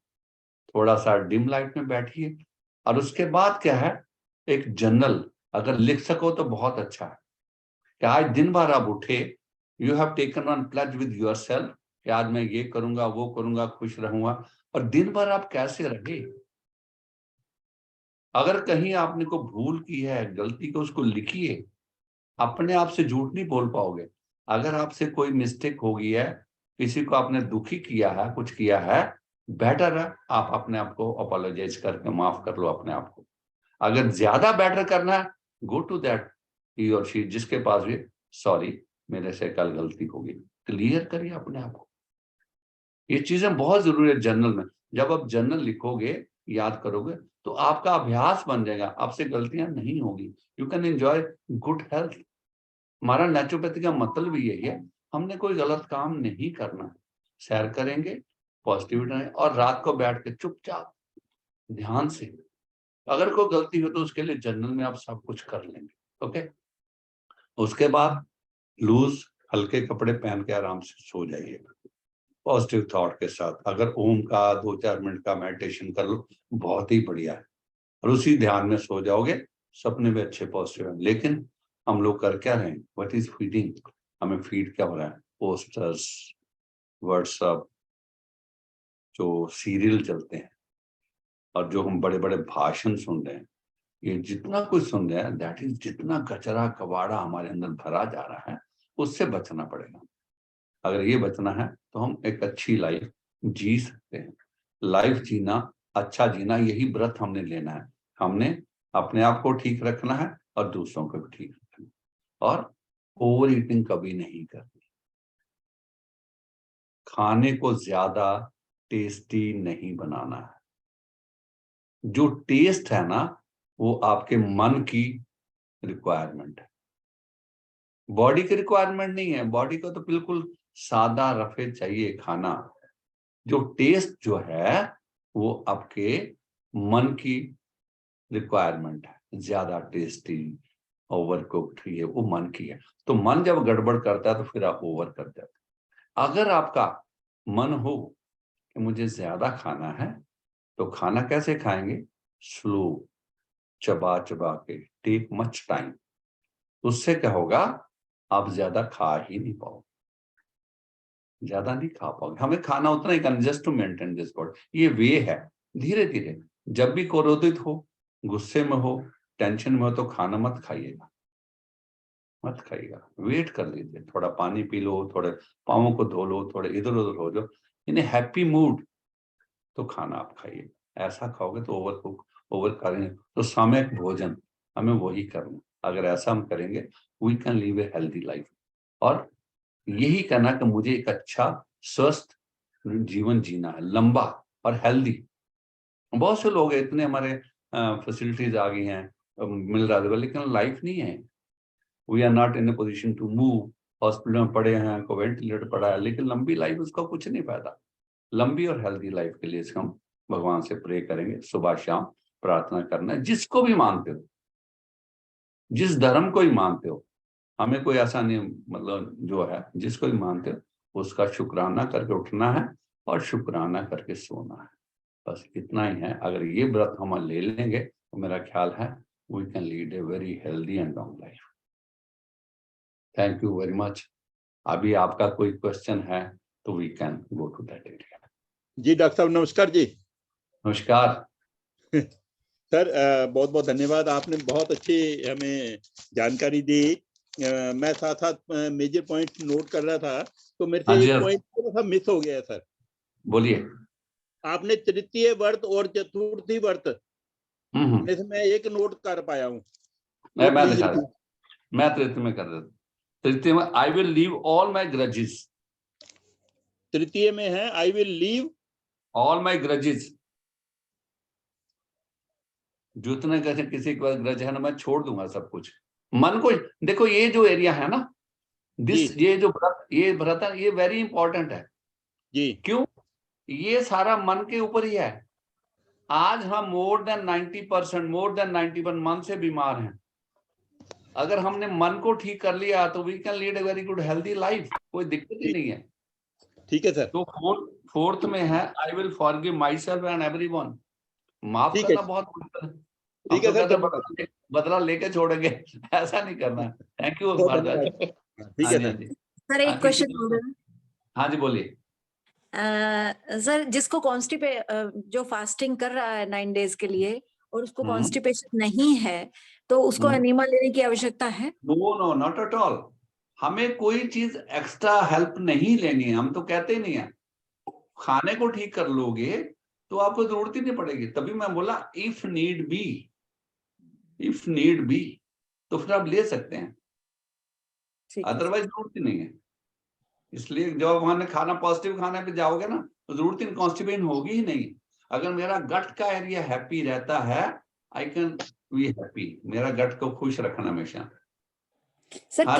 थोड़ा सा डिम लाइट में बैठिए। और उसके बाद क्या है, एक जर्नल अगर लिख सको तो बहुत अच्छा है कि आज दिन भर आप उठे, you have taken one pledge with yourself कि आज मैं ये करूंगा, वो करूंगा, खुश रहूंगा। और दिन भर आप कैसे रहे, अगर कहीं आपने को भूल की है, गलती को, उसको लिखिए। अपने आप से झूठ नहीं बोल पाओगे। अगर आपसे कोई मिस्टेक हो गई है, किसी को आपने दुखी किया है, कुछ किया है, बेटर है आप अपने आप को अपोलोजाइज करके माफ कर लो अपने आप को। अगर ज्यादा बेटर करना है, गो टू दैट ही और शी जिसके पास भी, सॉरी मेरे से कल गलती हो गई, क्लियर करिए अपने आप को। ये चीजें बहुत जरूरी है जर्नल में। जब आप जर्नल लिखोगे, याद करोगे, तो आपका अभ्यास बन जाएगा, आपसे गलतियां नहीं होगी। You can enjoy good health. हमारा नेचुरोपैथी का मतलब भी यही है, हमने कोई गलत काम नहीं करना। सैर करेंगे, पॉजिटिविटी रहें, और रात को बैठ के चुपचाप ध्यान से, अगर कोई गलती हो तो उसके लिए जर्नल में आप सब कुछ कर लेंगे। ओके। उसके बाद लूज हल्के कपड़े पहन के आराम से सो जाइए पॉजिटिव थॉट के साथ। अगर ओम का 2-4 मिनट का मेडिटेशन कर लो, बहुत ही बढ़िया है, और उसी ध्यान में सो जाओगे। सपने में अच्छे पॉजिटिव है। लेकिन हम लोग कर क्या रहे हैं, व्हाट इज फीडिंग, हमें फीड क्या हो रहा है, पोस्टर्स, व्हाट्सएप, जो सीरियल चलते हैं, और जो हम बड़े बड़े भाषण सुन रहे हैं, ये जितना कुछ सुन रहे हैं, दैट इज जितना कचरा कबाड़ा हमारे अंदर भरा जा रहा है, उससे बचना पड़ेगा। अगर ये बचना है तो हम एक अच्छी लाइफ जी सकते हैं। लाइफ जीना, अच्छा जीना, यही व्रत हमने लेना है। हमने अपने आप को ठीक रखना है और दूसरों को भी ठीक रखना है, और ओवर ईटिंग कभी नहीं करनी। खाने को ज्यादा टेस्टी नहीं बनाना है। जो टेस्ट है ना, वो आपके मन की रिक्वायरमेंट है, बॉडी की रिक्वायरमेंट नहीं है। बॉडी को तो बिल्कुल सादा रफे चाहिए खाना। जो टेस्ट जो है, वो आपके मन की रिक्वायरमेंट है। ज्यादा टेस्टी, ओवर कुक्ड, ये वो मन की है। तो मन जब गड़बड़ करता है तो फिर आप ओवर कर जाते हैं। अगर आपका मन हो कि मुझे ज्यादा खाना है, तो खाना कैसे खाएंगे, स्लो, चबा चबा के, टेक मच टाइम। उससे क्या होगा, आप ज्यादा खा ही नहीं पाओगे, ज्यादा नहीं खा पाओगे। हमें खाना उतना ही करना, just to maintain this body. ये वे है। धीरे धीरे, जब भी क्रोधित हो, गुस्से में हो, टेंशन में हो, तो खाना मत खाइएगा, मत खाइएगा। वेट कर लीजिए, थोड़ा पानी पी लो, थोड़े पाँवों को धो लो, थोड़े इधर उधर हो जाओ, इन हैप्पी मूड, तो खाना आप खाइए। ऐसा खाओगे तो ओवर करेंगे तो सामयिक भोजन, हमें वही करना। अगर ऐसा हम करेंगे, we can live a healthy life. और यही कहना कि मुझे एक अच्छा स्वस्थ जीवन जीना है, लंबा और हेल्दी। बहुत से लोग हैं, इतने हमारे फैसिलिटीज आ गई हैं, मिल रहा है, लेकिन लाइफ नहीं है। We are not in a position to move. Hospital में पड़े हैं, को वेंटिलेटर पड़ा है, लेकिन लंबी लाइफ, उसका कुछ नहीं फायदा। लंबी और हेल्दी लाइफ के लिए हम भगवान से प्रे करेंगे, सुबह शाम प्रार्थना करना है। जिसको भी मानते हो, जिस धर्म को ही मानते हो, हमें कोई ऐसा नहीं, मतलब जो है जिसको भी मानते हो, उसका शुक्राना करके उठना है और शुक्राना करके सोना है। बस इतना ही है। अगर ये व्रत हम ले लेंगे तो मेरा ख्याल है we can lead a very healthy and long life. Thank you very much. अभी आपका कोई क्वेश्चन है तो we can go to that area. जी डॉक्टर साहब नमस्कार जी। नमस्कार सर बहुत बहुत धन्यवाद, आपने बहुत अच्छी हमें जानकारी दी। मैं साथ साथ मेजर पॉइंट नोट कर रहा था, तो मेरे से एक पॉइंट थोड़ा सा मिस हो गया है सर। बोलिए। आपने तृतीय व्रत और चतुर्थी व्रत में से मैं एक नोट कर पाया हूँ। मैं तृतीय में कर देता। तृतीय में आई will leave all my grudges. तृतीय में है I will leave all my grudges, जितने कहते किसी के ग्रज है ना, मैं छोड़ दूंगा सब कुछ। मन को देखो, ये जो एरिया है ना, दिस ये जो व्रत, ये व्रत है, ये वेरी इंपॉर्टेंट है जी। क्यों? ये सारा मन के ऊपर ही है। आज हम मोर देन 90%, मोर देन 91 मन से बीमार हैं। अगर हमने मन को ठीक कर लिया तो we can lead a very good healthy life, कोई दिक्कत ही नहीं है। ठीक है सर। तो फोर्थ में है I will forgive my self and everyone. माफ ठीक करना है। बहुत मुश्किल है। ठीक है सर, बदला लेके छोड़ेंगे, ऐसा नहीं करना। थैंक यू बहुत फॉर धन्यवाद। दैट। ठीक हाँ है जी, हाँ सर। जी। सर एक क्वेश्चन हो रहा है। हाँ जी बोलिए। सर जिसको जो फास्टिंग कर रहा है 9 डेज के लिए और उसको कॉन्स्टिपेशन नहीं है, तो उसको एनीमा लेने की आवश्यकता है? No no, not at all. हमें कोई चीज एक्स्ट्रा हेल्प नहीं लेनी है, हम तो कहते ही नहीं है। खाने को ठीक कर लोगे तो आपको जरूरत ही नहीं पड़ेगी। तभी मैं बोला if need be, if need be तो फिर आप ले सकते हैं, अदरवाइज जरूरत ही नहीं है। इसलिए जब वहां खाना पॉजिटिव खाने पे जाओगे ना, तो जरूरत ही कॉन्स्टिपेशन होगी ही नहीं। अगर मेरा गट का एरिया हैप्पी रहता है, आई कैन बी हैप्पी। मेरा गट को खुश रखना हमेशा। सर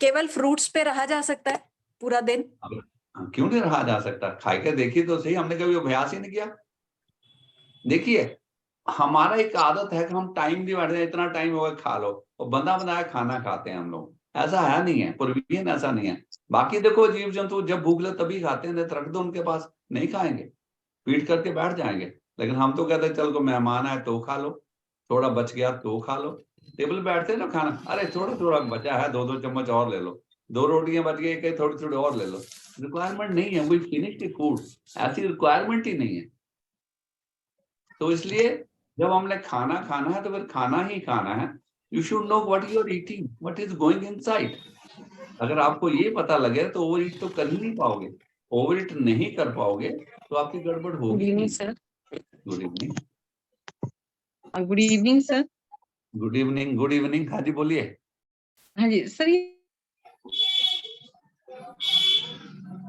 केवल फ्रूट्स पे रहा जा सकता है पूरा दिन? क्यों नहीं रहा जा सकता? खाई के देखिए तो सही, हमने कभी अभ्यास ही नहीं किया। देखिए हमारा एक आदत है कि हम टाइम नहीं बैठते, इतना टाइम होगा खा लो, और बंदा बनाया खाना खाते हैं हम लोग। ऐसा है नहीं है, पूर्वीन ऐसा नहीं है। बाकी देखो जीव जंतु जब भूख ले तभी खाते हैं, रख दो उनके पास, नहीं खाएंगे, पीट करके बैठ जाएंगे। लेकिन हम तो कहते हैं चल को मेहमान आए तो खा लो, थोड़ा बच गया तो खा लो। टेबल बैठते ना खाना, अरे थोड़ा थोड़ा बचा है, 2-2 चम्मच और ले लो, 2 रोटियां बच गई, कहीं थोड़ी थोड़ी और ले लो। रिक्वायरमेंट नहीं है, वी फिनिश द फूड, ऐसी रिक्वायरमेंट ही नहीं है। तो इसलिए जब हमने खाना खाना है तो फिर खाना ही खाना है। You should know what you are eating, what is going inside. अगर आपको ये पता लगे तो ओवर ईट तो कर ही नहीं पाओगे। ओवर ईट नहीं कर पाओगे तो आपकी गड़बड़ होगी। Good evening sir. Good evening. Good evening sir. Good evening, good evening. हाँ जी बोलिए। हाँ जी सर,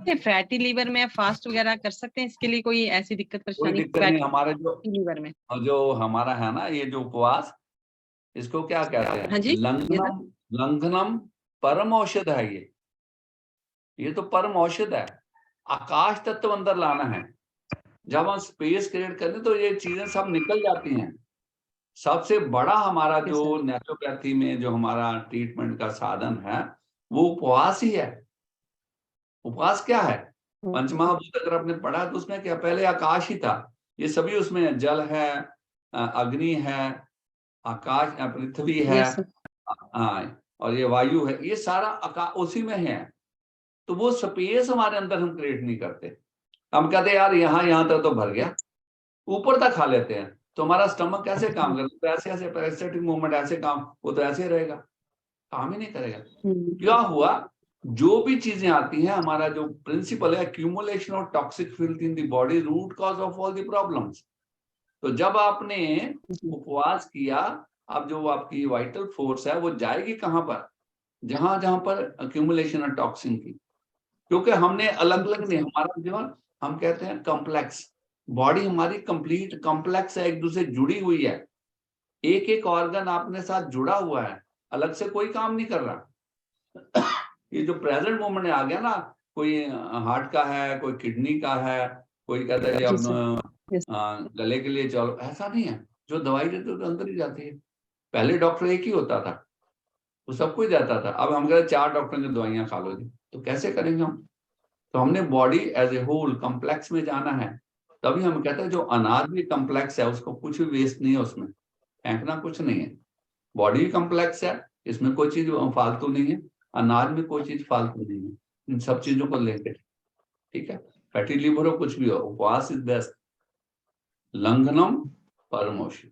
ये फैटी लीवर में फास्ट वगैरह कर सकते हैं? इसके लिए कोई ऐसी दिक्कत कोई परेशानी? दिक्कत नहीं। हमारे लीवर में जो हमारा है ना ये जो उपवास, इसको क्या कहते हैं? हाँ जी, लंघनम, लंघनम परम औषध है। ये तो परम औषध है। आकाश तत्व अंदर लाना है। जब हम स्पेस क्रिएट करें तो ये चीजें सब निकल जाती हैं। सबसे बड़ा हमारा जो नेचुरोपैथी में जो हमारा ट्रीटमेंट का साधन है वो उपवास ही है। उपवास क्या है? पंचमहाभूत अगर आपने पढ़ा तो उसमें क्या, पहले आकाश ही था, ये सभी उसमें जल है, अग्नि है, आकाश, पृथ्वी है, और ये वायु है, ये सारा उसी में है। तो वो स्पेस हमारे अंदर हम क्रिएट नहीं करते। हम कहते हैं यार यहाँ तक तो भर गया, ऊपर तक खा लेते हैं, तो हमारा स्टमक कैसे काम करता है? तो ऐसे ऐसे पैरासिटिक मूवमेंट ऐसे काम, वो तो ऐसे रहेगा, काम ही नहीं करेगा। क्या हुआ? जो भी चीजें आती हैं, हमारा जो प्रिंसिपल है accumulation of toxic filth in the body, root cause of all the problems. तो जब आपने उपवास किया, अब जो आपकी वाइटल फोर्स है वो जाएगी कहां पर? जहां पर एक्यूमुलेशन है टॉक्सिन की। क्योंकि हमने अलग अलग नहीं, हमारा जीवन हम कहते हैं कॉम्प्लेक्स बॉडी, हमारी कंप्लीट कॉम्प्लेक्स है, एक दूसरे जुड़ी हुई है। एक एक ऑर्गन अपने साथ जुड़ा हुआ है, अलग से कोई काम नहीं कर रहा। ये जो प्रेजेंट मोमेंट आ गया ना, कोई हार्ट का है, कोई किडनी का है, कोई कहता है अब गले के लिए चलो, ऐसा नहीं है। जो दवाई देते तो अंदर ही जाती है। पहले डॉक्टर एक ही होता था, वो सब कुछ जाता था। अब हम कहते 4 डॉक्टर की दवाइयां खा लो जी, तो कैसे करेंगे हम? तो हमने body as a whole complex में जाना है। तभी हम कहते हैं जो अनाज भी कॉम्प्लेक्स है, उसको कुछ भी वेस्ट नहीं है, उसमें फेंकना कुछ नहीं है। बॉडी कॉम्प्लेक्स है, इसमें कोई चीज फालतू नहीं है, अनाज में कोई चीज फालतू नहीं है। इन सब चीजों को लेकर, ठीक है, फैटी लिवर हो कुछ भी हो, उपवास इज बेस्ट। लंघनम परमोषि।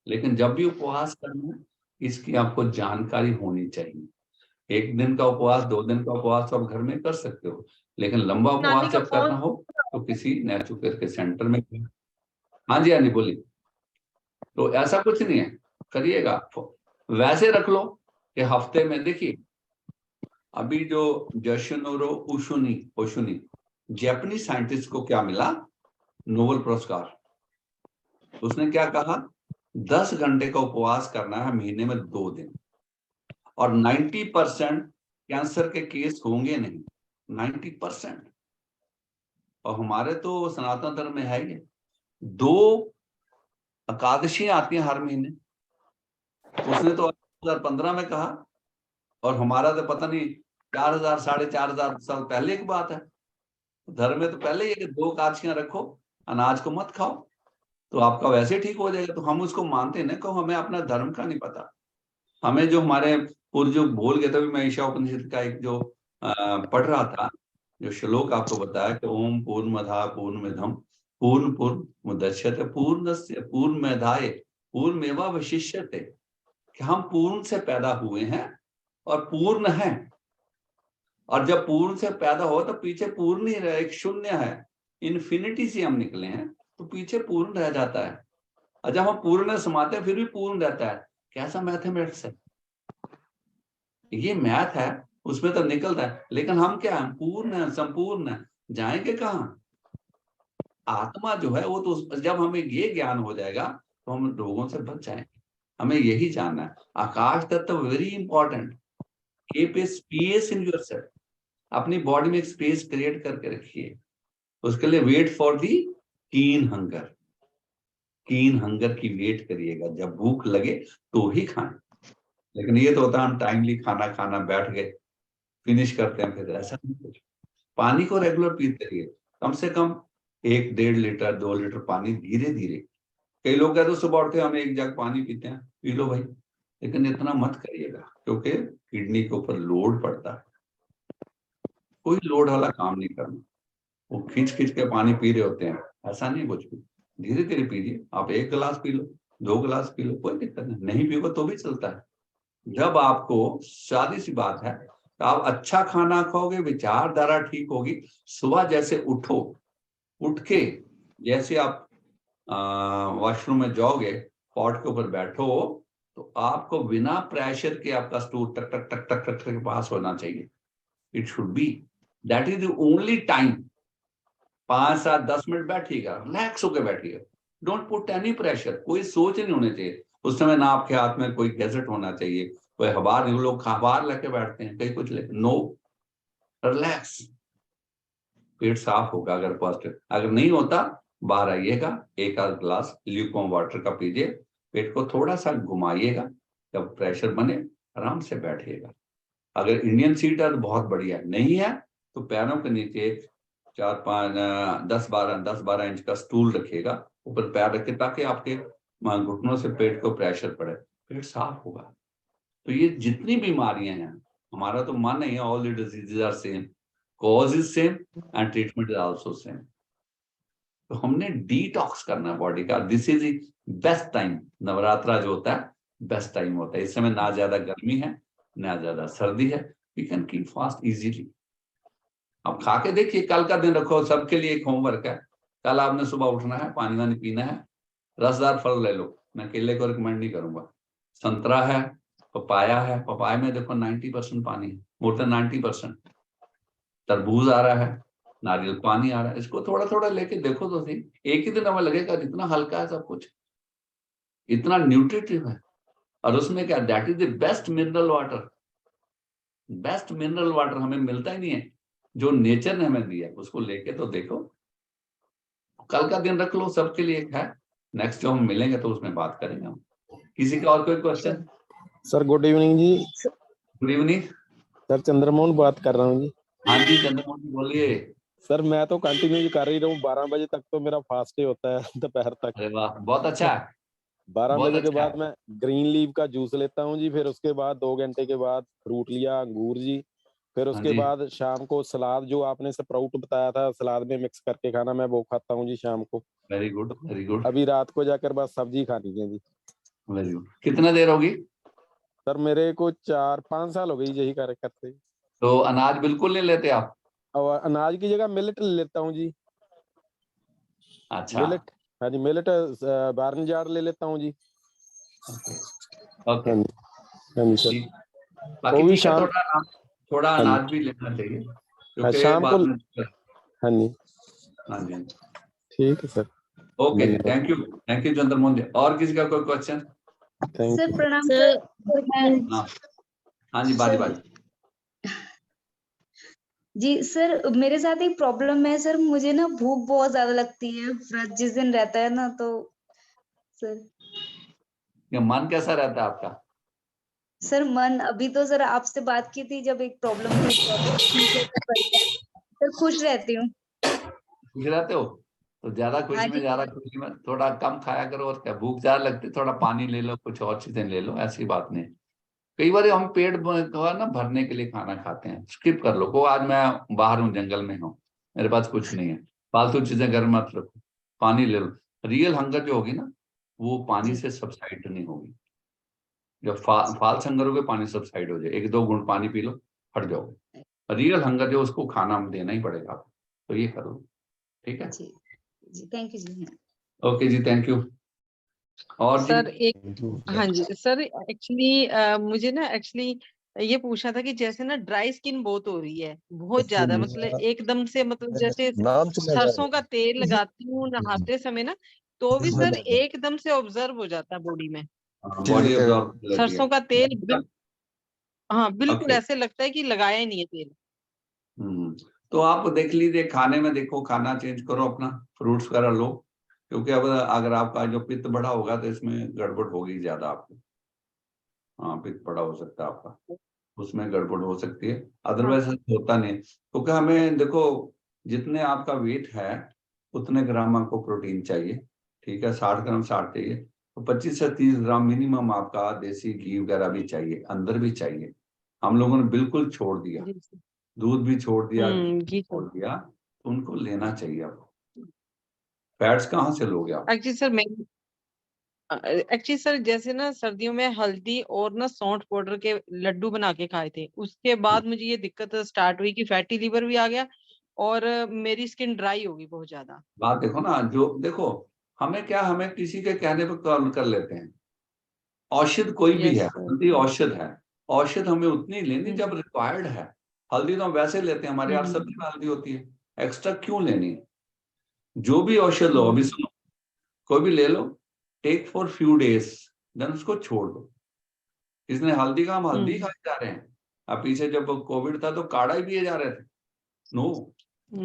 लेकिन जब भी उपवास करना है, इसकी आपको जानकारी होनी चाहिए। 1 दिन का उपवास, 2 दिन का उपवास तो आप घर में कर सकते हो, लेकिन लंबा उपवास जब करना हो तो किसी नेचुरोपैथ के सेंटर में। हाँ जी, हाँ जी बोलिए। तो ऐसा कुछ नहीं है, करिएगा। वैसे रख लो कि हफ्ते में, देखिए अभी जो योशिनोरो ओशुनी जैपनीज साइंटिस्ट को क्या मिला नोबेल पुरस्कार। उसने क्या कहा, 10 घंटे का उपवास करना है महीने में 2 दिन, और 90% कैंसर के केस होंगे नहीं, 90%। और हमारे तो सनातन धर्म में है ये 2 एकादशी आती हैं हर महीने। उसने तो 2015 में कहा, और हमारा तो पता नहीं 4000 4500 साल पहले की बात है। धर्म में तो पहले ही है कि 2 एकादशियां रखो, अनाज को मत खाओ, तो आपका वैसे ठीक हो जाएगा। तो हम उसको मानते हैं ना, को हमें अपना धर्म का नहीं पता। हमें जो हमारे पूर्वज बोल गए थे, मैं ईशा उपनिषद का एक जो पढ़ रहा था, जो श्लोक आपको बताया कि ओम पूर्णमदः पूर्णमिदं पूर्णमुदच्यते पूर्णस्य पूर्णमेधाय पूर्णमेवावशिष्यते, कि हम पूर्ण से पैदा हुए हैं और पूर्ण हैं। और जब पूर्ण से पैदा हो तो पीछे पूर्ण ही रहे, एक शून्य है, इन्फिनिटी से हम निकले हैं, तो पीछे पूर्ण रह जाता है। और जब हम पूर्ण में समाते हैं फिर भी पूर्ण रहता है। कैसा मैथमेटिक्स है ये, मैथ है, उसमें तो निकलता है। लेकिन हम क्या है, पूर्ण है, संपूर्ण है, जाएंगे कहाँ? आत्मा जो है वो तो, जब हमें ये ज्ञान हो जाएगा तो हम रोगों से बच जाएंगे। हमें यही जानना है। आकाश तत्व very important. Keep a space in yourself, अपनी बॉडी में एक स्पेस क्रिएट करके रखिए। उसके लिए वेट फॉर दी कीन हंगर, कीन हंगर की वेट करिएगा, जब भूख लगे तो ही खाएं। लेकिन ये तो होता है हम टाइमली खाना खाना बैठ गए, फिनिश करते हैं, फिर ऐसा नहीं कुछ। पानी को रेगुलर पीते रहिए, कम से कम 1-1.5 लीटर 2 लीटर पानी धीरे धीरे। कई लोग कहते हैं सुबह उठते हम 1 जग पानी पीते हैं, पी लो भाई, लेकिन इतना मत करिएगा क्योंकि किडनी के ऊपर लोड पड़ता है। कोई लोड वाला काम नहीं करना। वो खींच खींच के पानी पी रहे होते हैं, ऐसा नहीं कुछ भी। धीरे धीरे पीजिए, आप 1 गिलास पी लो, 2 गिलास पी लो, कोई दिक्कत नहीं पियो तो भी चलता है। जब आपको, सादी सी बात है, तो आप अच्छा खाना खाओगे, विचारधारा ठीक होगी। सुबह जैसे उठो, उठ के जैसे आप वॉशरूम में जाओगे, पॉट के ऊपर बैठो, तो आपको बिना प्रेशर के आपका स्टूल टक टक टक टक टक के पास होना चाहिए। It should be, that is the only time. 5-7-10 minute बैठिएगा, रिलैक्स होकर बैठिएगा, डोंट पुट एनी प्रेशर। कोई सोच नहीं होनी चाहिए उस समय ना, आपके हाथ में कोई गैजेट होना चाहिए, कोई अखबार नहीं। लोग अखबार लेके बैठते हैं, कहीं कुछ लेके, नो, रिलैक्स। पेट साफ होगा अगर पॉजिटिव, अगर नहीं होता बाहर आइएगा, 1 आध ग्लास ल्यूकवार्म वाटर का पीजिए, पेट को थोड़ा सा घुमाइएगा, जब प्रेशर बने आराम से बैठिएगा। अगर इंडियन सीट है तो बहुत बढ़िया, नहीं है तो पैरों के नीचे 10-12 इंच का स्टूल रखिएगा, ऊपर पैर रखे, ताकि आपके घुटनों से पेट को प्रेशर पड़े, पेट साफ होगा। तो ये जितनी बीमारियां हैं, हमारा तो मन है all the diseases are same, cause is same and treatment is also same. तो हमने डिटॉक्स करना है बॉडी का। This is best time. Navratra जो होता है बेस्ट टाइम होता है। इस समय ना ज्यादा गर्मी है ना ज्यादा सर्दी है, we can keep fast easily. अब खा के देखिए, कल का दिन रखो, सबके लिए एक होमवर्क है। कल आपने सुबह उठना है, पानी वानी पीना है, रसदार फल ले लो। मैं केले को रिकमेंड नहीं करूंगा। संतरा है, पपाया है, पपाया में देखो 90% पानी है, मोर देन 90%। तरबूज आ रहा है, नारियल पानी आ रहा है, इसको थोड़ा थोड़ा लेके देखो तो सही। एक ही दिन हमें लगेगा जितना हल्का है सब कुछ, इतना न्यूट्रिटिव है। और उसमें क्या, that is the best mineral water. Best mineral water हमें मिलता ही नहीं है, जो नेचर ने हमें दिया, उसको लेके तो देखो। कल का दिन रख लो, सबके लिए एक है। नेक्स्ट जो हम मिलेंगे तो उसमें बात करेंगे हम। किसी का और कोई क्वेश्चन? सर गुड इवनिंग जी। गुड इवनिंग सर चंद्रमोहन बात कर रहा हूँ जी। हाँ जी चंद्रमोहन जी बोलिए। सर मैं तो कंटिन्यू कर ही रहा हूँ, 12 बजे तक तो मेरा फास्ट ही होता है दोपहर तक। अरे वाह, बहुत अच्छा है। 12 बहुत बजे के अच्छा बाद है। मैं ग्रीन लीव का जूस लेता हूँ जी, फिर उसके बाद 2 घंटे के बाद फ्रूट लिया, अंगूर जी, फिर हाँ उसके जी, बाद शाम को सलाद, जो आपने स्प्राउट बताया था सलाद में मिक्स करके खाना, मैं वो खाता हूँ जी शाम को। वेरी गुड वेरी गुड अभी रात को जाकर बस सब्जी खानी है जी। Very good. कितना देर होगी? सर मेरे को 4-5 साल हो गई यही कार्य करते। तो अनाज बिल्कुल नहीं लेते आप? और अनाज की जगह मिलेट ले लेता हूँ जी। अच्छा, मिलेट, हाँ जी, मिलेट बार्नजार्ड ले लेता हूँ जी। ओके हाँ जी, हाँ जी सर। ठीक। वो बाकी भी ठीक है, शाम, थोड़ा हाँ जी, अनाज भी लेना चाहिए हाँ क्योंकि शाम को, बाद में। हाँ जी हाँ जी, ठीक है सर। ओके जी, थैंक यू चंद्रमोहन जी। और किसी का कोई क्वेश्चन? Thank sir you. प्रणाम सर हाँ हाँ जी, बाजी जी। सर मेरे साथ एक प्रॉब्लम है सर, मुझे ना भूख बहुत ज्यादा लगती है व्रत जिस दिन रहता है ना, तो सर ये मन कैसा रहता है आपका? सर मन अभी तो सर आपसे बात की थी जब एक प्रॉब्लम थी सर खुश रहती हूँ। खुश रहते हो तो ज्यादा हाँ खुशी में जी ज्यादा खुशी में थोड़ा कम खाया करो। और क्या, भूख ज्यादा लगती है थोड़ा पानी ले लो, कुछ और चीजें ले लो, ऐसी बात नहीं। कई बार हम पेट को ना भरने के लिए खाना खाते हैं, स्किप कर लो। को आज मैं बाहर हूँ, जंगल में हूँ, मेरे पास कुछ नहीं है, फालतू चीजें घर मत रखो, पानी ले लो। रियल हंगर जो होगी ना, वो पानी से सबसाइड नहीं होगी। जब फाल्स हंगर होगे, पानी सबसाइड हो जाए, 1-2 घूंट पानी पी लो, हट जाओगे। रियल हंगर जो, उसको खाना देना ही पड़ेगा आपको, तो ये करो, ठीक है? जी जी, थैंक यू जी। ओके जी, थैंक यू। और जी? सर एक, हाँ जी सर, एक्चुअली मुझे ना एक्चुअली ये पूछना था कि जैसे ना ड्राई स्किन बहुत हो रही है, बहुत ज्यादा, मतलब एकदम से, मतलब जैसे सरसों का तेल लगाती हूँ नहाते समय ना, तो भी सर एकदम से ऑब्जर्व हो जाता है बॉडी में, बॉडी ऑब्जॉर्व कर लेती है। सरसों का तेल हाँ बिल्कुल ओके। ऐसे लगता है कि लगाया ही नहीं है तेल। तो आप देख लीजिए, खाने में देखो, खाना चेंज करो अपना, फ्रूट्स वगैरह लो, क्योंकि अब अगर आपका जो पित्त बढ़ा होगा तो इसमें गड़बड़ होगी ज्यादा आपको। हाँ, पित्त बढ़ा हो सकता है आपका, उसमें गड़बड़ हो सकती है, अदरवाइज होता नहीं। क्योंकि हमें देखो, जितने आपका वेट है उतने ग्राम आपको प्रोटीन चाहिए, ठीक है? 60 ग्राम 60 चाहिए, तो 25 से 30 ग्राम मिनिमम आपका देसी घी वगैरह भी चाहिए, अंदर भी चाहिए। हम लोगों ने बिल्कुल छोड़ दिया, दूध भी छोड़ दिया, घी छोड़ दिया, तो उनको लेना चाहिए आपको। फैट्स कहाँ से लोगे आप? एक्चुअली सर जैसे ना सर्दियों में हल्दी और ना सौंठ पाउडर के लड्डू बना के खाए थे, उसके बाद मुझे ये दिक्कत स्टार्ट हुई कि फैटी लीवर भी आ गया और मेरी स्किन ड्राई होगी बहुत ज्यादा। बात देखो ना, जो देखो, हमें किसी के कहने पर काम कर लेते हैं। औषध कोई भी यस है, सर। हल्दी औषध है, औषध हमें उतनी लेनी जब रिक्वायर्ड है। हल्दी तो हम वैसे लेते हैं, हमारे यहाँ सब्जी में हल्दी होती है, एक्स्ट्रा क्यों लेनी है? जो भी औषध लो, अभी सुनो, कोई भी ले लो, take for few days, then उसको छोड़ दो। इसने हल्दी का, हम हल्दी खाए जा रहे हैं। अब पीछे जब कोविड था तो काढ़ा ही पिए जा रहे थे। नो,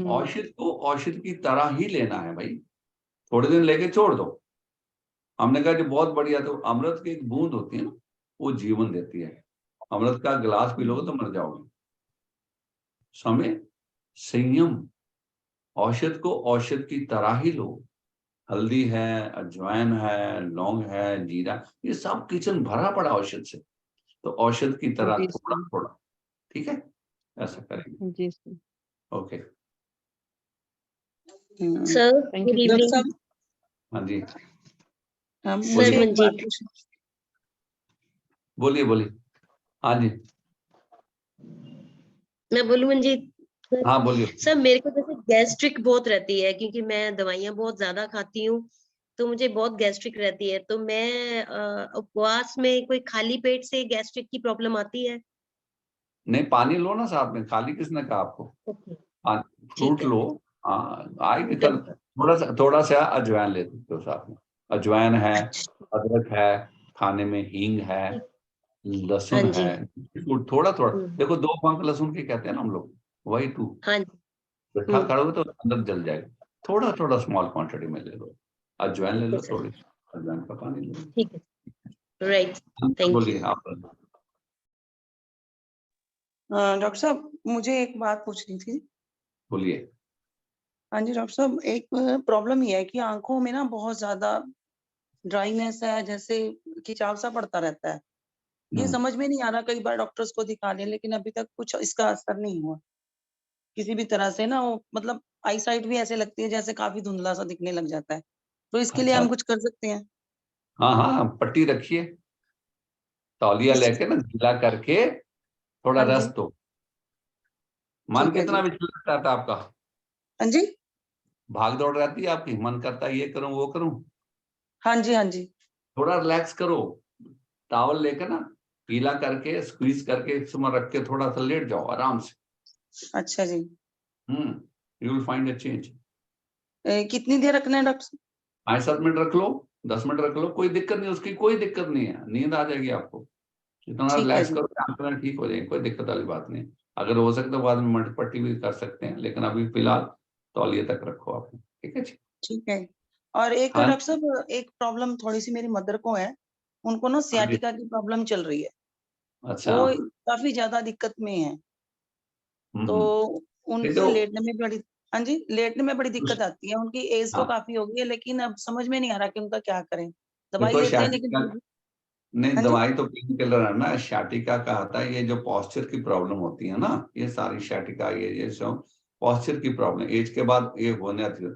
औषध को औषध की तरह ही लेना है भाई, थोड़े दिन लेके छोड़ दो। हमने कहा जो बहुत बढ़िया, तो अमृत की एक बूंद होती है ना, वो जीवन देती है। अमृत का गिलास पी लोगे तो मर जाओगे। समय, संयम, औषध को औषध की तरह ही लो। हल्दी है, अजवाइन है, लौंग है, जीरा, ये सब किचन भरा पड़ा औषध से, तो औषध की तरह थोड़ा थोड़ा, ठीक है? ऐसा करेंगे। जी sir. Okay. Sir thank good you evening. हाँ जी, सर मंजीत, बोलिए बोलिए। हाँ जी, मैं बोलूं मंजीत? हाँ बोलिए। सर मेरे को जैसे गैस्ट्रिक बहुत रहती है, क्योंकि मैं दवाइयां बहुत ज्यादा खाती हूँ, तो मुझे बहुत गैस्ट्रिक रहती है। तो मैं उपवास में कोई खाली पेट से गैस्ट्रिक की प्रॉब्लम आती है? नहीं, पानी लो ना साथ में, खाली किसने कहा आपको? ओके, फ्रूट ठीक है। लो। हाँ, आएगी कल। डन। थोड़ा सा अजवाइन ले सकते हो साथ में, अजवाइन है, अच्छा, अदरक है, खाने में हींग है, ठीक। हाँ लहसुन है, जी। थोड़ा थोड़ा। हम्म, देखो, 2 पंख लहसुन के कहते हैं ना हम लोग, वही 2 हाँ जी। गड्ढा करोगे तो अंदर जल जाएगा। थोड़ा थोड़ा स्मॉल क्वांटिटी में ले लो, अजवाइन ले ठीक है लो, सर, थोड़ी अजवाइन का पानी ले लो। ठीक है, राइट, थैंक बोलिए यू। आप। डॉक्टर साहब मुझे एक बात पूछनी थी। बोलिए। हाँ जी डॉक्टर साहब, एक प्रॉब्लम ये है कि आंखों में ना बहुत ज्यादा ड्राइनेस है, जैसे खिंचाव सा पड़ता रहता है। ये समझ में नहीं आ रहा, कई बार डॉक्टर्स को दिखा लिया लेकिन अभी तक कुछ इसका असर नहीं हुआ किसी भी तरह से ना। वो मतलब आई साइट भी ऐसे लगती है जैसे काफी धुंधला सा दिखने लग जाता है। तो इसके लिए अच्छा, हम कुछ कर सकते हैं? हाँ हाँ, पट्टी रखिए, तौलिया किस चीज लेके ना की? गीला करके थोड़ा हाँ रस जी, दो। मन ठीक है कितना जी। विचलित रहता है आपका? हाँ जी, भाग दौड़ रहती है आपकी, मन करता है ये करूं वो करूं। हाँ जी, हाँ जी। थोड़ा रिलैक्स करो, टॉवल लेकर ना गीला करके स्क्वीज करके इसमें रख के थोड़ा सा लेट जाओ आराम से। अच्छा जी। You will find a change. कितनी देर रखना है डॉक्टर? 5-7 मिनट रख लो, 10 मिनट रख लो, कोई दिक्कत नहीं, उसकी कोई दिक्कत नहीं है, नींद आ जाएगी आपको। जितना ठीक है रिलैक्स जी। करो आंखें ठीक हो जाएगी, कोई दिक्कत वाली बात नहीं। अगर हो सकता है बाद में मट पट्टी भी कर सकते हैं, लेकिन अभी फिलहाल तौलिए तक रखो आप, ठीक है जी। ठीक है। और एक हाँ डॉक्टर साहब, एक प्रॉब्लम थोड़ी सी मेरी मदर को है, उनको ना हाँ जी, सियाटिका की प्रॉब्लम चल रही है, अच्छा, वो काफी ज्यादा दिक्कत में है, तो नहीं उनके तो लेटने में बड़ी, हाँ जी, लेटने में बड़ी दिक्कत आती है। उनकी एज तो हाँ, काफी हो गई है, लेकिन अब समझ में नहीं आ रहा कि उनका क्या करें। दवाई देखो लेते हैं लेकिन शाटिका, नहीं हाँ जी, दवाई तो पेन किलर है ना, शाटिका का आता है, ये जो पॉस्चर की प्रॉब्लम होती है ना, ये सारी शाटिका, ये सब पॉस्चर की प्रॉब्लम एज के बाद ये होने आती है।